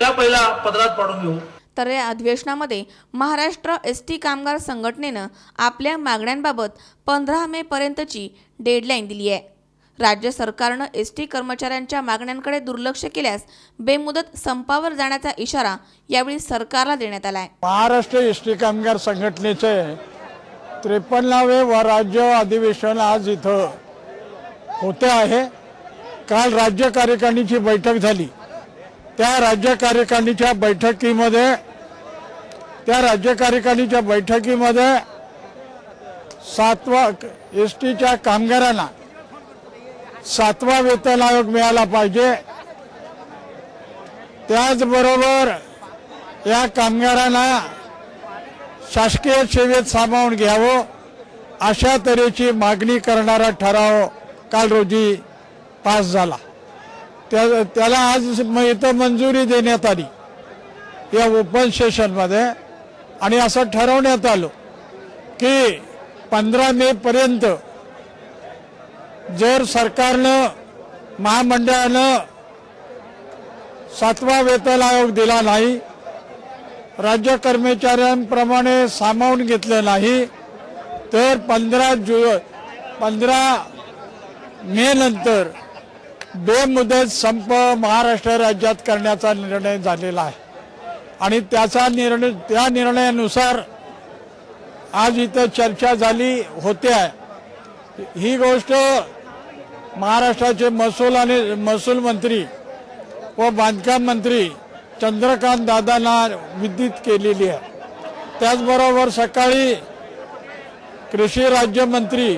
त्या पहिला पदरात पाडून घेऊ। तर या अधिवेशनामध्ये महाराष्ट्र एसटी कामगार संघटनेनं आपल्या मागण्यांबाबत 15 मे पर्यंतची डेडलाईन दिली आहे। राज्य सरकारनं एसटी कर्मचाऱ्यांच्या मागण्यांकडे दुर्लक्ष केल्यास बेमुदत संपावर जाण्याचा इशारा यावेळी सरकारला देण्यात आला आहे। महाराष्ट्र एसटी कामगार संघटनेचे 53वे राज्य अधिवेशन आज इथं होते आहे। काल राज्य कार्यकारिणीची बैठक झाली। त्या राज्य कार्यकारिणीच्या बैठकीमध्ये 7वा एसटीच्या कामगारांना 7वा वेतन आयोग मिळाला पाहिजे। त्याचबरोबर या कामगारांना शासकीय सेवेत सामावून घ्यावं अशा तऱ्हेची मागणी करणारा ठराव काल रोजी पास झाला। त्याला आज इथं मंजुरी देण्यात आली या ओपन सेशनमध्ये आणि असं ठरवण्यात आलं की 15 मे पर्यंत जर सरकारनं महामंडळानं 7वा वेतन आयोग दिला नाही, राज्य कर्मचाऱ्यांप्रमाणे सामावून घेतलं नाही, तर 15 मे नंतर बेमुदत संप महाराष्ट्र राज्यात करण्याचा निर्णय झालेला आहे आणि त्या निर्णयानुसार आज इथं चर्चा झाली होते आहे। ही गोष्ट महाराष्ट्राचे महसूल मंत्री व बांधकाम मंत्री चंद्रकांत दादांना विदित केलेली आहे। त्याचबरोबर सकाळी कृषी राज्यमंत्री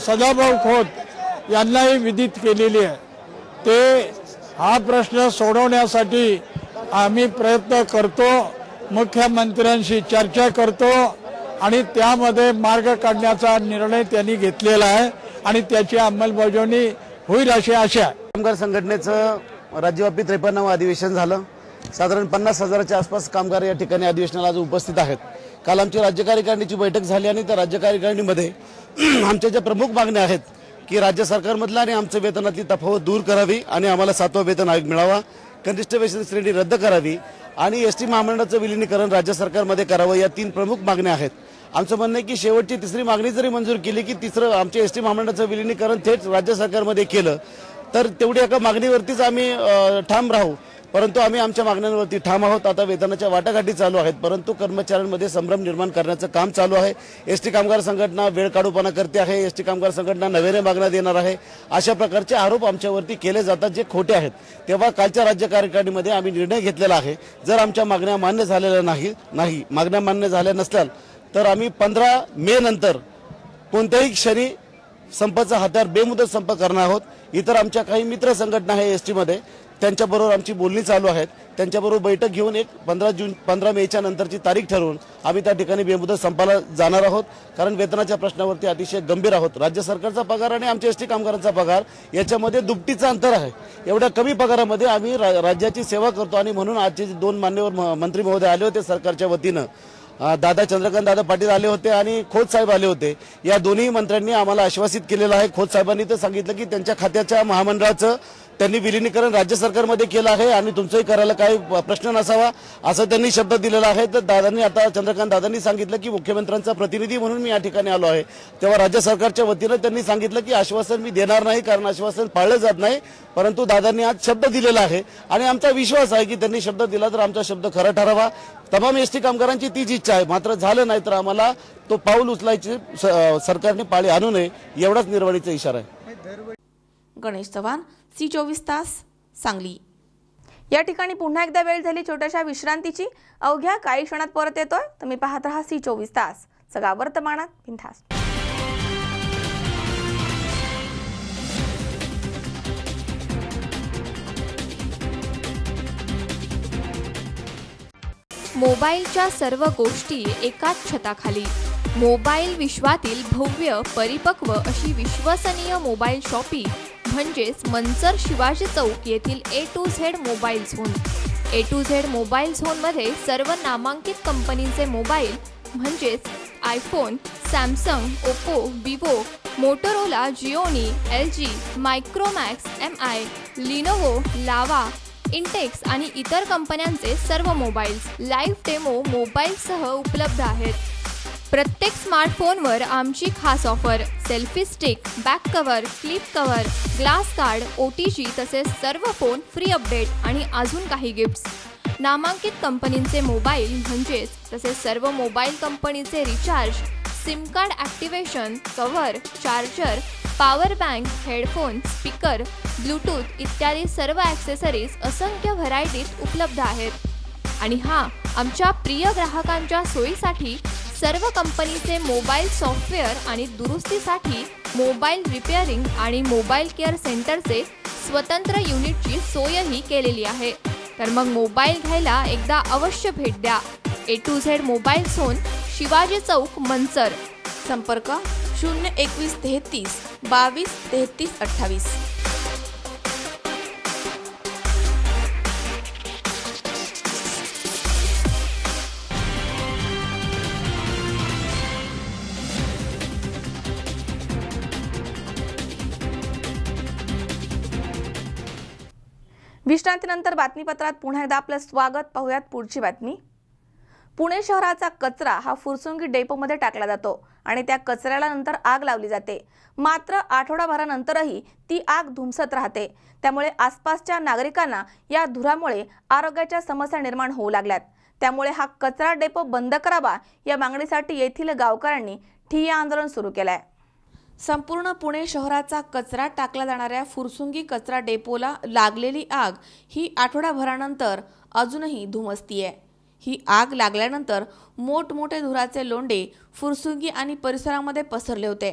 सदाभाऊ खोत यांनाही विदित केलेली आहे। ते हा प्रश्न सोडवण्यासाठी आम्ही प्रयत्न करतो, मुख्यमंत्र्यांशी चर्चा करतो आणि त्यामध्ये मार्ग काढण्याचा निर्णय त्यांनी घेतलेला आहे आणि त्याची अंमलबजावणी होईल अशी आशा आहे। कामगार संघटनेचं राज्यव्यापी 53वे अधिवेशन झालं। साधारण 50,000च्या आसपास कामगार या ठिकाणी अधिवेशनाला आज उपस्थित आहेत। काल आमची राज्य कार्यकारिणीची बैठक झाली आणि त्या राज्य कार्यकारिणीमध्ये आमच्या ज्या प्रमुख मागण्या आहेत की राज्य सरकारमधला आणि आमच्या वेतनातली तफावत दूर करावी आणि आम्हाला 7वा वेतन आयोग मिळावा, कनिष्ठ वेतन श्रेणी रद्द करावी आणि एसटी महामंडळाचं विलीनीकरण राज्य सरकारमध्ये करावं, या 3 प्रमुख मागण्या आहेत। आमचं म्हणणं आहे की शेवटची 3री मागणी जरी मंजूर केली की तिसरं आमच्या एसटी महामंडळाचं विलीनीकरण थेट राज्य सरकारमध्ये केलं तर तेवढी एका मागणीवरतीच आम्ही ठाम राहू, परंतु आम्ही आमच्या मागण्यांवरती ठाम आहोत। आता वेतनाच्या वाटाघाटी चालू आहेत, परंतु कर्मचाऱ्यांमध्ये संभ्रम निर्माण करण्याचं काम चालू आहे। एसटी कामगार संघटना वेळ काढूपणा करते आहे, एसटी कामगार संघटना नव्याने मागण्या देणार आहे, अशा प्रकारचे आरोप आमच्यावरती केले जातात जे खोटे आहेत। तेव्हा कालच्या राज्य कार्यकारिणीमध्ये आम्ही निर्णय घेतलेला आहे, जर आमच्या मागण्या मान्य झालेल्या नाही मागण्या मान्य झाल्या नसल्यास तर आम्ही 15 मे नंतर कोणत्याही क्षणी संपाचा हात्यार बेमुदत संप करणार आहोत। इतर आमच्या काही मित्र संघटना आहे एसटीमध्ये, त्यांच्याबरोबर आमची बोलणी चालू आहेत, त्यांच्याबरोबर बैठक घेऊन एक 15 मेच्या नंतरची तारीख ठरवून आम्ही त्या ठिकाणी बेमुदत संपाला जाणार आहोत। कारण वेतनाच्या प्रश्नावरती अतिशय गंभीर आहोत। राज्य सरकारचा पगार आणि आमच्या एसटी कामगारांचा पगार याच्यामध्ये दुपटीचं अंतर आहे। एवढ्या कमी पगारामध्ये आम्ही राज्याची सेवा करतो आणि म्हणून आजचे 2 मान्यवर मंत्री महोदय आले होते सरकारच्या वतीनं, चंद्रकांत दादा पाटील आले होते आणि खोत साहेब आले होते। या दोन्ही मंत्र्यांनी आम्हाला आश्वासित केलेलं आहे। खोत साहेबांनी तर सांगितलं की त्यांच्या खात्याच्या महामंडळाचं त्यांनी विलीनीकरण राज्य सरकारमध्ये केलं आहे आणि तुमचंही करायला काही प्रश्न नसावा असं त्यांनी शब्द दिलेला आहे। तर दादांनी आता चंद्रकांत दादांनी सांगितलं की मुख्यमंत्र्यांचा प्रतिनिधी म्हणून मी या ठिकाणी आलो आहे, तेव्हा राज्य सरकारच्या वतीनं त्यांनी सांगितलं की आश्वासन मी देणार नाही कारण आश्वासन पाळलं जात नाही, परंतु दादांनी आज शब्द दिलेला आहे आणि आमचा विश्वास आहे की त्यांनी शब्द दिला तर आमचा शब्द खरा ठरावा। तमाम एसटी कामगारांची तीच इच्छा आहे, मात्र झालं नाही तर आम्हाला तो पाऊल उचलायची सरकारने पाळी आणू नये एवढाच निर्वाणीचा इशारा आहे। गणेश चव्हाण, C24 तास, सांगली। या ठिकाणी पुन्हा एकदा वेळ झाली छोट्याशा विश्रांतीची। अवघ्या काही क्षणात परत येतोय, तुम्ही पाहत राहा C24 तास, सगळा वर्तमानात बिनधास्त। मोबाईलच्या सर्व गोष्टी एकाच छताखाली। मोबाईल विश्वातील भव्य परिपक्व अशी विश्वसनीय मोबाईल शॉपी म्हणजेच मंचर शिवाजी चौक येथील A to Z mobile zone. A to Z mobile झोनमध्ये सर्व नामांकित कंपनीचे मोबाईल म्हणजेच iPhone, Samsung, Oppo, Vivo, Motorola, Gionee, LG, Micromax, MI, Lenovo, Lava, Intex आणि इतर कंपन्यांचे सर्व मोबाईल्स लाईव्ह डेमो मोबाईलसह उपलब्ध आहेत. प्रत्येक स्मार्टफोनवर आमची खास offer, selfie stick, back cover, clip cover, glass card, OTG तसेच सर्व फोन फ्री अपडेट आणि अजून काही गिफ्ट्स. नामांकित कंपनींचे मोबाईल म्हणजेच तसेच सर्व मोबाईल कंपनीचे recharge, SIM card activation, cover, charger, power bank, headphone, speaker, Bluetooth इत्यादी सर्व ॲक्सेसरीज असंख्य व्हरायटीत उपलब्ध आहेत. आणि हां, आमच्या प्रिय ग्राहकांच्या सोयीसाठी सर्व कंपनीचे मोबाईल सॉफ्टवेअर आणि दुरुस्तीसाठी मोबाईल रिपेअरिंग आणि मोबाईल केअर सेंटरचे स्वतंत्र युनिटची सोयही केलेली आहे. तर मग मोबाईल घ्यायला एकदा अवश्य भेट द्या. A to Z mobile zone, Shivaji Chowk, Manchar. संपर्क 021 33 22 33 28. विश्रांतीनंतर बातमीपत्रात पुन्हा एकदा आपलं स्वागत. पाहूयात पुढची बातमी. पुणे शहराचा कचरा हा फुरसुंगी डेपोमध्ये टाकला जातो आणि त्या कचऱ्याला नंतर आग लावली जाते. मात्र आठवडाभरानंतरही ती आग धुमसत राहते. त्यामुळे आसपासच्या नागरिकांना या धुरामुळे आरोग्याच्या समस्या निर्माण होऊ लागल्यात. त्यामुळे हा कचरा डेपो बंद करावा या मागणीसाठी येथील गावकऱ्यांनी ठिय्या आंदोलन सुरू केलंय. संपूर्ण पुणे शहराचा कचरा टाकला जाणाऱ्या फुरसुंगी कचरा डेपोला लागलेली आग ही आठवडाभरानंतर अजूनही धुमसतीये. ही आग लागल्यानंतर मोठमोठे धुराचे लोंढे फुरसुंगी आणि परिसरामध्ये पसरले होते.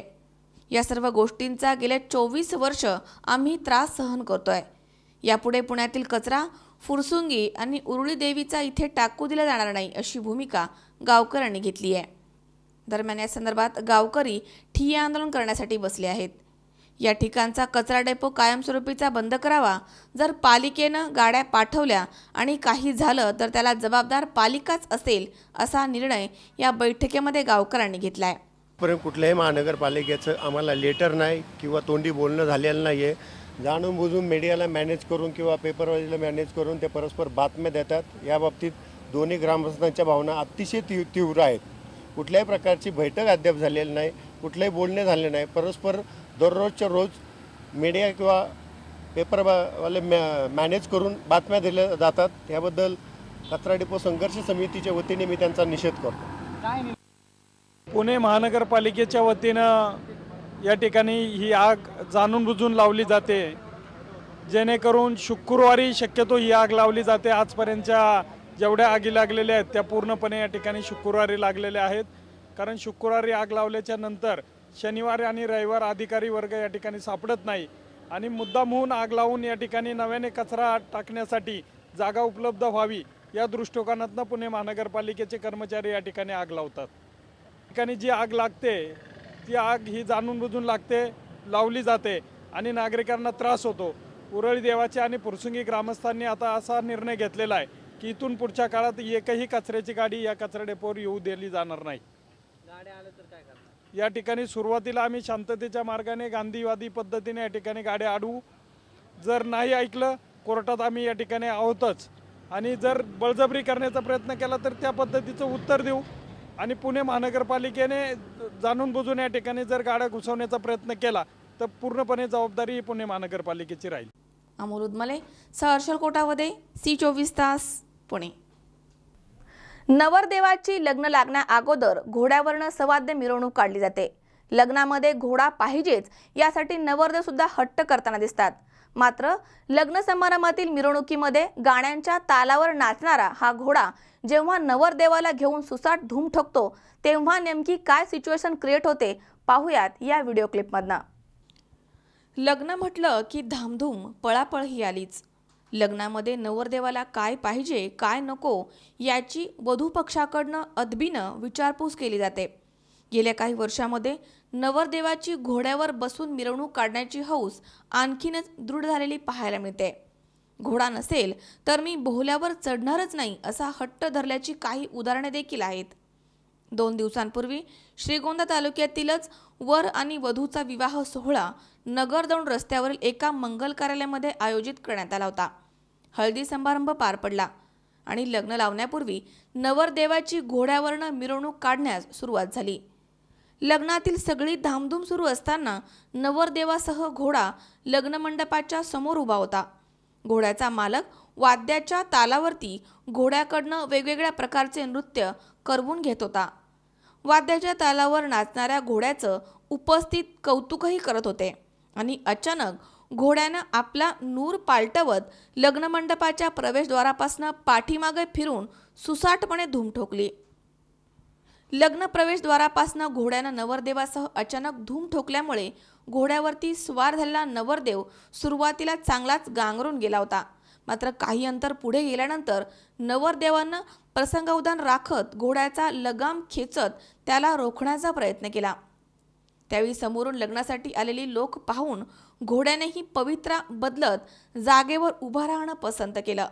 या सर्व गोष्टींचा गेल्या 24 वर्ष आम्ही त्रास सहन करतोय. यापुढे पुण्यातील कचरा फुरसुंगी आणि उरुळी देवीचा इथे टाकू दिला जाणार नाही अशी भूमिका गावकऱ्यांनी घेतली आहे. दरम्यान या संदर्भात गावकरी ठिय्या आंदोलन करण्यासाठी बसले आहेत. या ठिकाणचा कचरा डेपो कायमस्वरूपीचा बंद करावा. जर पालिकेनं गाड्या पाठवल्या आणि काही झालं तर त्याला जबाबदार पालिकाच असेल असा निर्णय या बैठकीमध्ये गावकऱ्यांनी घेतलाय. पण कुठल्याही महानगरपालिकेचं आम्हाला लेटर नाही किंवा तोंडी बोलणं झालेलं नाही आहे. जाणून बुजून मीडियाला मॅनेज करून किंवा पेपरवालीला मॅनेज करून ते परस्पर बातम्या देतात. या बाबतीत दोन्ही ग्रामस्थांच्या भावना अतिशय तीव्र आहेत. कुठल्याही प्रकारची बैठक अद्याप झालेली नाही, कुठलेही बोलणे झाले नाही. परस्पर दररोजच्या रोज मीडिया किंवा पेपरवाले मॅनेज करून बातम्या दिल्या जातात. याबद्दल कचरा डेपो संघर्ष समितीच्या वतीने मी त्यांचा निषेध करतो. पुणे महानगरपालिकेच्या वतीनं या ठिकाणी ही आग जाणून बुजून लावली जाते, जेणेकरून शुक्रवारी शक्यतो ही आग लावली जाते. आजपर्यंतच्या जेवढ्या आगी लागलेल्या आहेत त्या पूर्णपणे या ठिकाणी शुक्रवारी लागलेल्या आहेत. कारण शुक्रवारी आग लावल्याच्या नंतर शनिवार आणि रविवार अधिकारी वर्ग या ठिकाणी सापडत नाही आणि मुद्दामहून आग लावून या ठिकाणी नव्याने कचरा टाकण्यासाठी जागा उपलब्ध व्हावी या दृष्टिकोनातून पुणे महानगरपालिकेचे कर्मचारी या ठिकाणी आग लावतात. ठिकाणी जी आग लागते ती आग ही जाणून बुजून लावली जाते आणि नागरिकांना त्रास होतो. उरळी देवाचे आणि फुरसुंगी ग्रामस्थांनी आता असा निर्णय घेतलेला आहे की इथून पुढच्या काळात एकही कचऱ्याची गाडी या कचरा डेपोवर येऊ दिली जाणार नाही. या ठिकाणी सुरुवातीला आम्ही शांततेच्या मार्गाने गांधीवादी पद्धतीने या ठिकाणी गाड्या अडवू. जर नाही ऐकलं कोर्टात आम्ही या ठिकाणी आहोतच आणि जर बळजबरी करण्याचा प्रयत्न केला तर त्या पद्धतीचं उत्तर देऊ. आणि पुणे महानगरपालिकेने जाणून बुजून या ठिकाणी जर गाड्या घुसवण्याचा प्रयत्न केला तर पूर्णपणे जबाबदारी पुणे महानगरपालिकेची राहील. अमोल उदमले, सहर्षल कोटावदे, C24 तास, पुणे. नवरदेवाची लग्न लागण्या अगोदर घोड्यावरनं सवाद्य मिरवणूक काढली जाते. लग्नामध्ये घोडा पाहिजेच यासाठी नवरदेव सुद्धा हट्ट करताना दिसतात. मात्र लग्न समारंभातील मिरवणुकीमध्ये गाण्यांच्या तालावर नाचणारा हा घोडा जेव्हा नवरदेवाला घेऊन सुसाट धूम ठोकतो तेव्हा नेमकी काय सिच्युएशन क्रिएट होते पाहूयात या व्हिडिओ क्लिपमधनं. लग्न म्हटलं की धामधूम पळापळ ही आलीच. लग्नामध्ये नवरदेवाला काय पाहिजे काय नको याची वधू पक्षाकडनं अदबीनं विचारपूस केली जाते. गेल्या काही वर्षामध्ये नवरदेवाची घोड्यावर बसून मिरवणूक काढण्याची हौस आणखीनच दृढ झालेली पाहायला मिळते. घोडा नसेल तर मी बोहल्यावर चढणारच नाही असा हट्ट धरल्याची काही उदाहरणे देखील आहेत. 2 दिवसांपूर्वी श्रीगोंदा तालुक्यातीलच वर आणि वधूचा विवाह सोहळा नगरदौंड रस्त्यावरील एका मंगल कार्यालयामध्ये आयोजित करण्यात आला होता. हळदी समारंभ पार पडला आणि लग्न लावण्यापूर्वी नवरदेवाची घोड्यावरनं मिरवणूक काढण्यास सुरुवात झाली. लग्नातील सगळी धामधूम सुरू असताना नवरदेवासह घोडा लग्न मंडपाच्या समोर उभा होता. घोड्याचा मालक वाद्याच्या तालावरती घोड्याकडनं वेगवेगळ्या प्रकारचे नृत्य करवून घेत होता. वाद्याच्या तालावर नाचणाऱ्या घोड्याचं उपस्थित कौतुकही करत होते आणि अचानक घोड्यानं आपला नूर पालटवत लग्न मंडपाच्या प्रवेशद्वारापासून पाठीमागे फिरून सुसाटपणे धूम ठोकली. लग्न प्रवेशद्वारापासून घोड्यानं नवरदेवासह अचानक धूम ठोकल्यामुळे घोड्यावरती स्वार झालेला नवरदेव सुरुवातीला चांगलाच गांगरून गेला होता. मात्र काही अंतर पुढे गेल्यानंतर नवरदेवानं प्रसंगावधान राखत घोड्याचा लगाम खेचत त्याला रोखण्याचा प्रयत्न केला. त्यावेळी समोरून लग्नासाठी आलेली लोक पाहून घोड्यानेही पवित्रा बदलत जागेवर उभा राहणं पसंत केलं.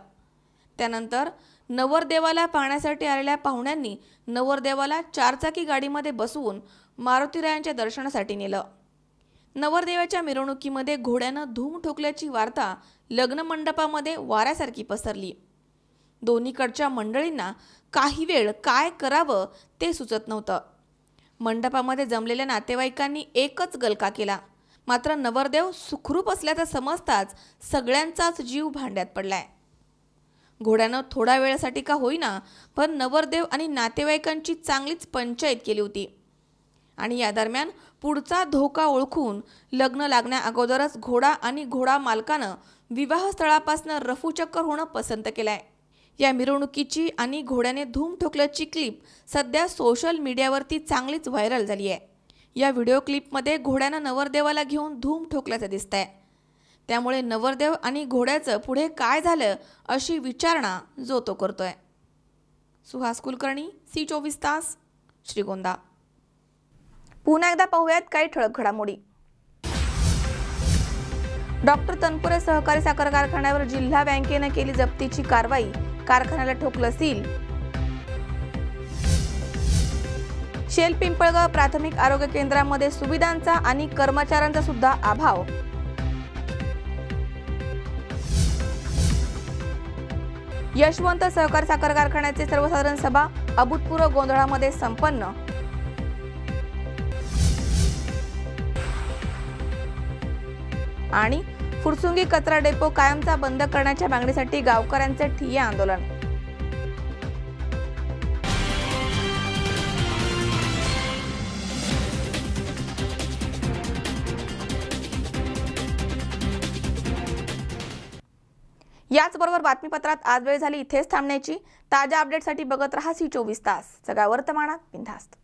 त्यानंतर नवरदेवाला पाहण्यासाठी आलेल्या पाहुण्यांनी नवरदेवाला 4 चाकी गाडीमध्ये बसवून मारुतीरायांच्या दर्शनासाठी नेलं. नवरदेवाच्या मिरवणुकीमध्ये घोड्यानं धूम ठोकल्याची वार्ता लग्न मंडपामध्ये वाऱ्यासारखी पसरली. दोन्हीकडच्या मंडळींना काही वेळ काय करावं ते सुचत नव्हतं. मंडपामध्ये जमलेल्या नातेवाईकांनी एकच गलका केला. मात्र नवरदेव सुखरूप असल्याचं समजताच सगळ्यांचाच जीव भांड्यात पडलाय. घोड्यानं थोडा वेळासाठी का होईना पण नवरदेव आणि नातेवाईकांची चांगलीच पंचायत केली होती आणि या दरम्यान पुढचा धोका ओळखून लग्न लागण्या अगोदरच घोडा आणि घोडा मालकानं विवाहस्थळापासून रफूचक्कर होणं पसंत केलंय. या मिरवणुकीची आणि घोड्याने धूम ठोकल्याची क्लिप सध्या सोशल मीडियावरती चांगलीच व्हायरल झाली आहे. या व्हिडिओ क्लिपमध्ये घोड्यानं नवरदेवाला घेऊन धूम ठोकल्याचं दिसतंय. त्यामुळे नवरदेव आणि घोड्याचं पुढे काय झालं अशी विचारणा जो तो करतोय. सुहास कुलकर्णी, C24 तास, श्रीगोंदा. पुन्हा एकदा पाहूयात काही ठळक घडामोडी. डॉक्टर तनपुरे सहकारी साखर कारखान्यावर जिल्हा बँकेने केली जप्तीची कारवाई, कारखान्याला ठोकलं सील. शेल पिंपळगाव प्राथमिक आरोग्य केंद्रामध्ये सुविधांचा आणि कर्मचाऱ्यांचा सुद्धा अभाव. यशवंत सहकारी साखर कारखान्याचे सर्वसाधारण सभा अभूतपूर्व गोंधळामध्ये संपन्न. आणि फुरसुंगी कचरा डेपो कायमचा बंद करण्याच्या मागणीसाठी गावकऱ्यांचे ठिय्या आंदोलन. याचबरोबर बातमीपत्रात आज वेळ झाली इथेच थांबण्याची. ताज्या अपडेटसाठी बघत रहा C24 तास. सगळ्या वर्तमानात बिनधास्त.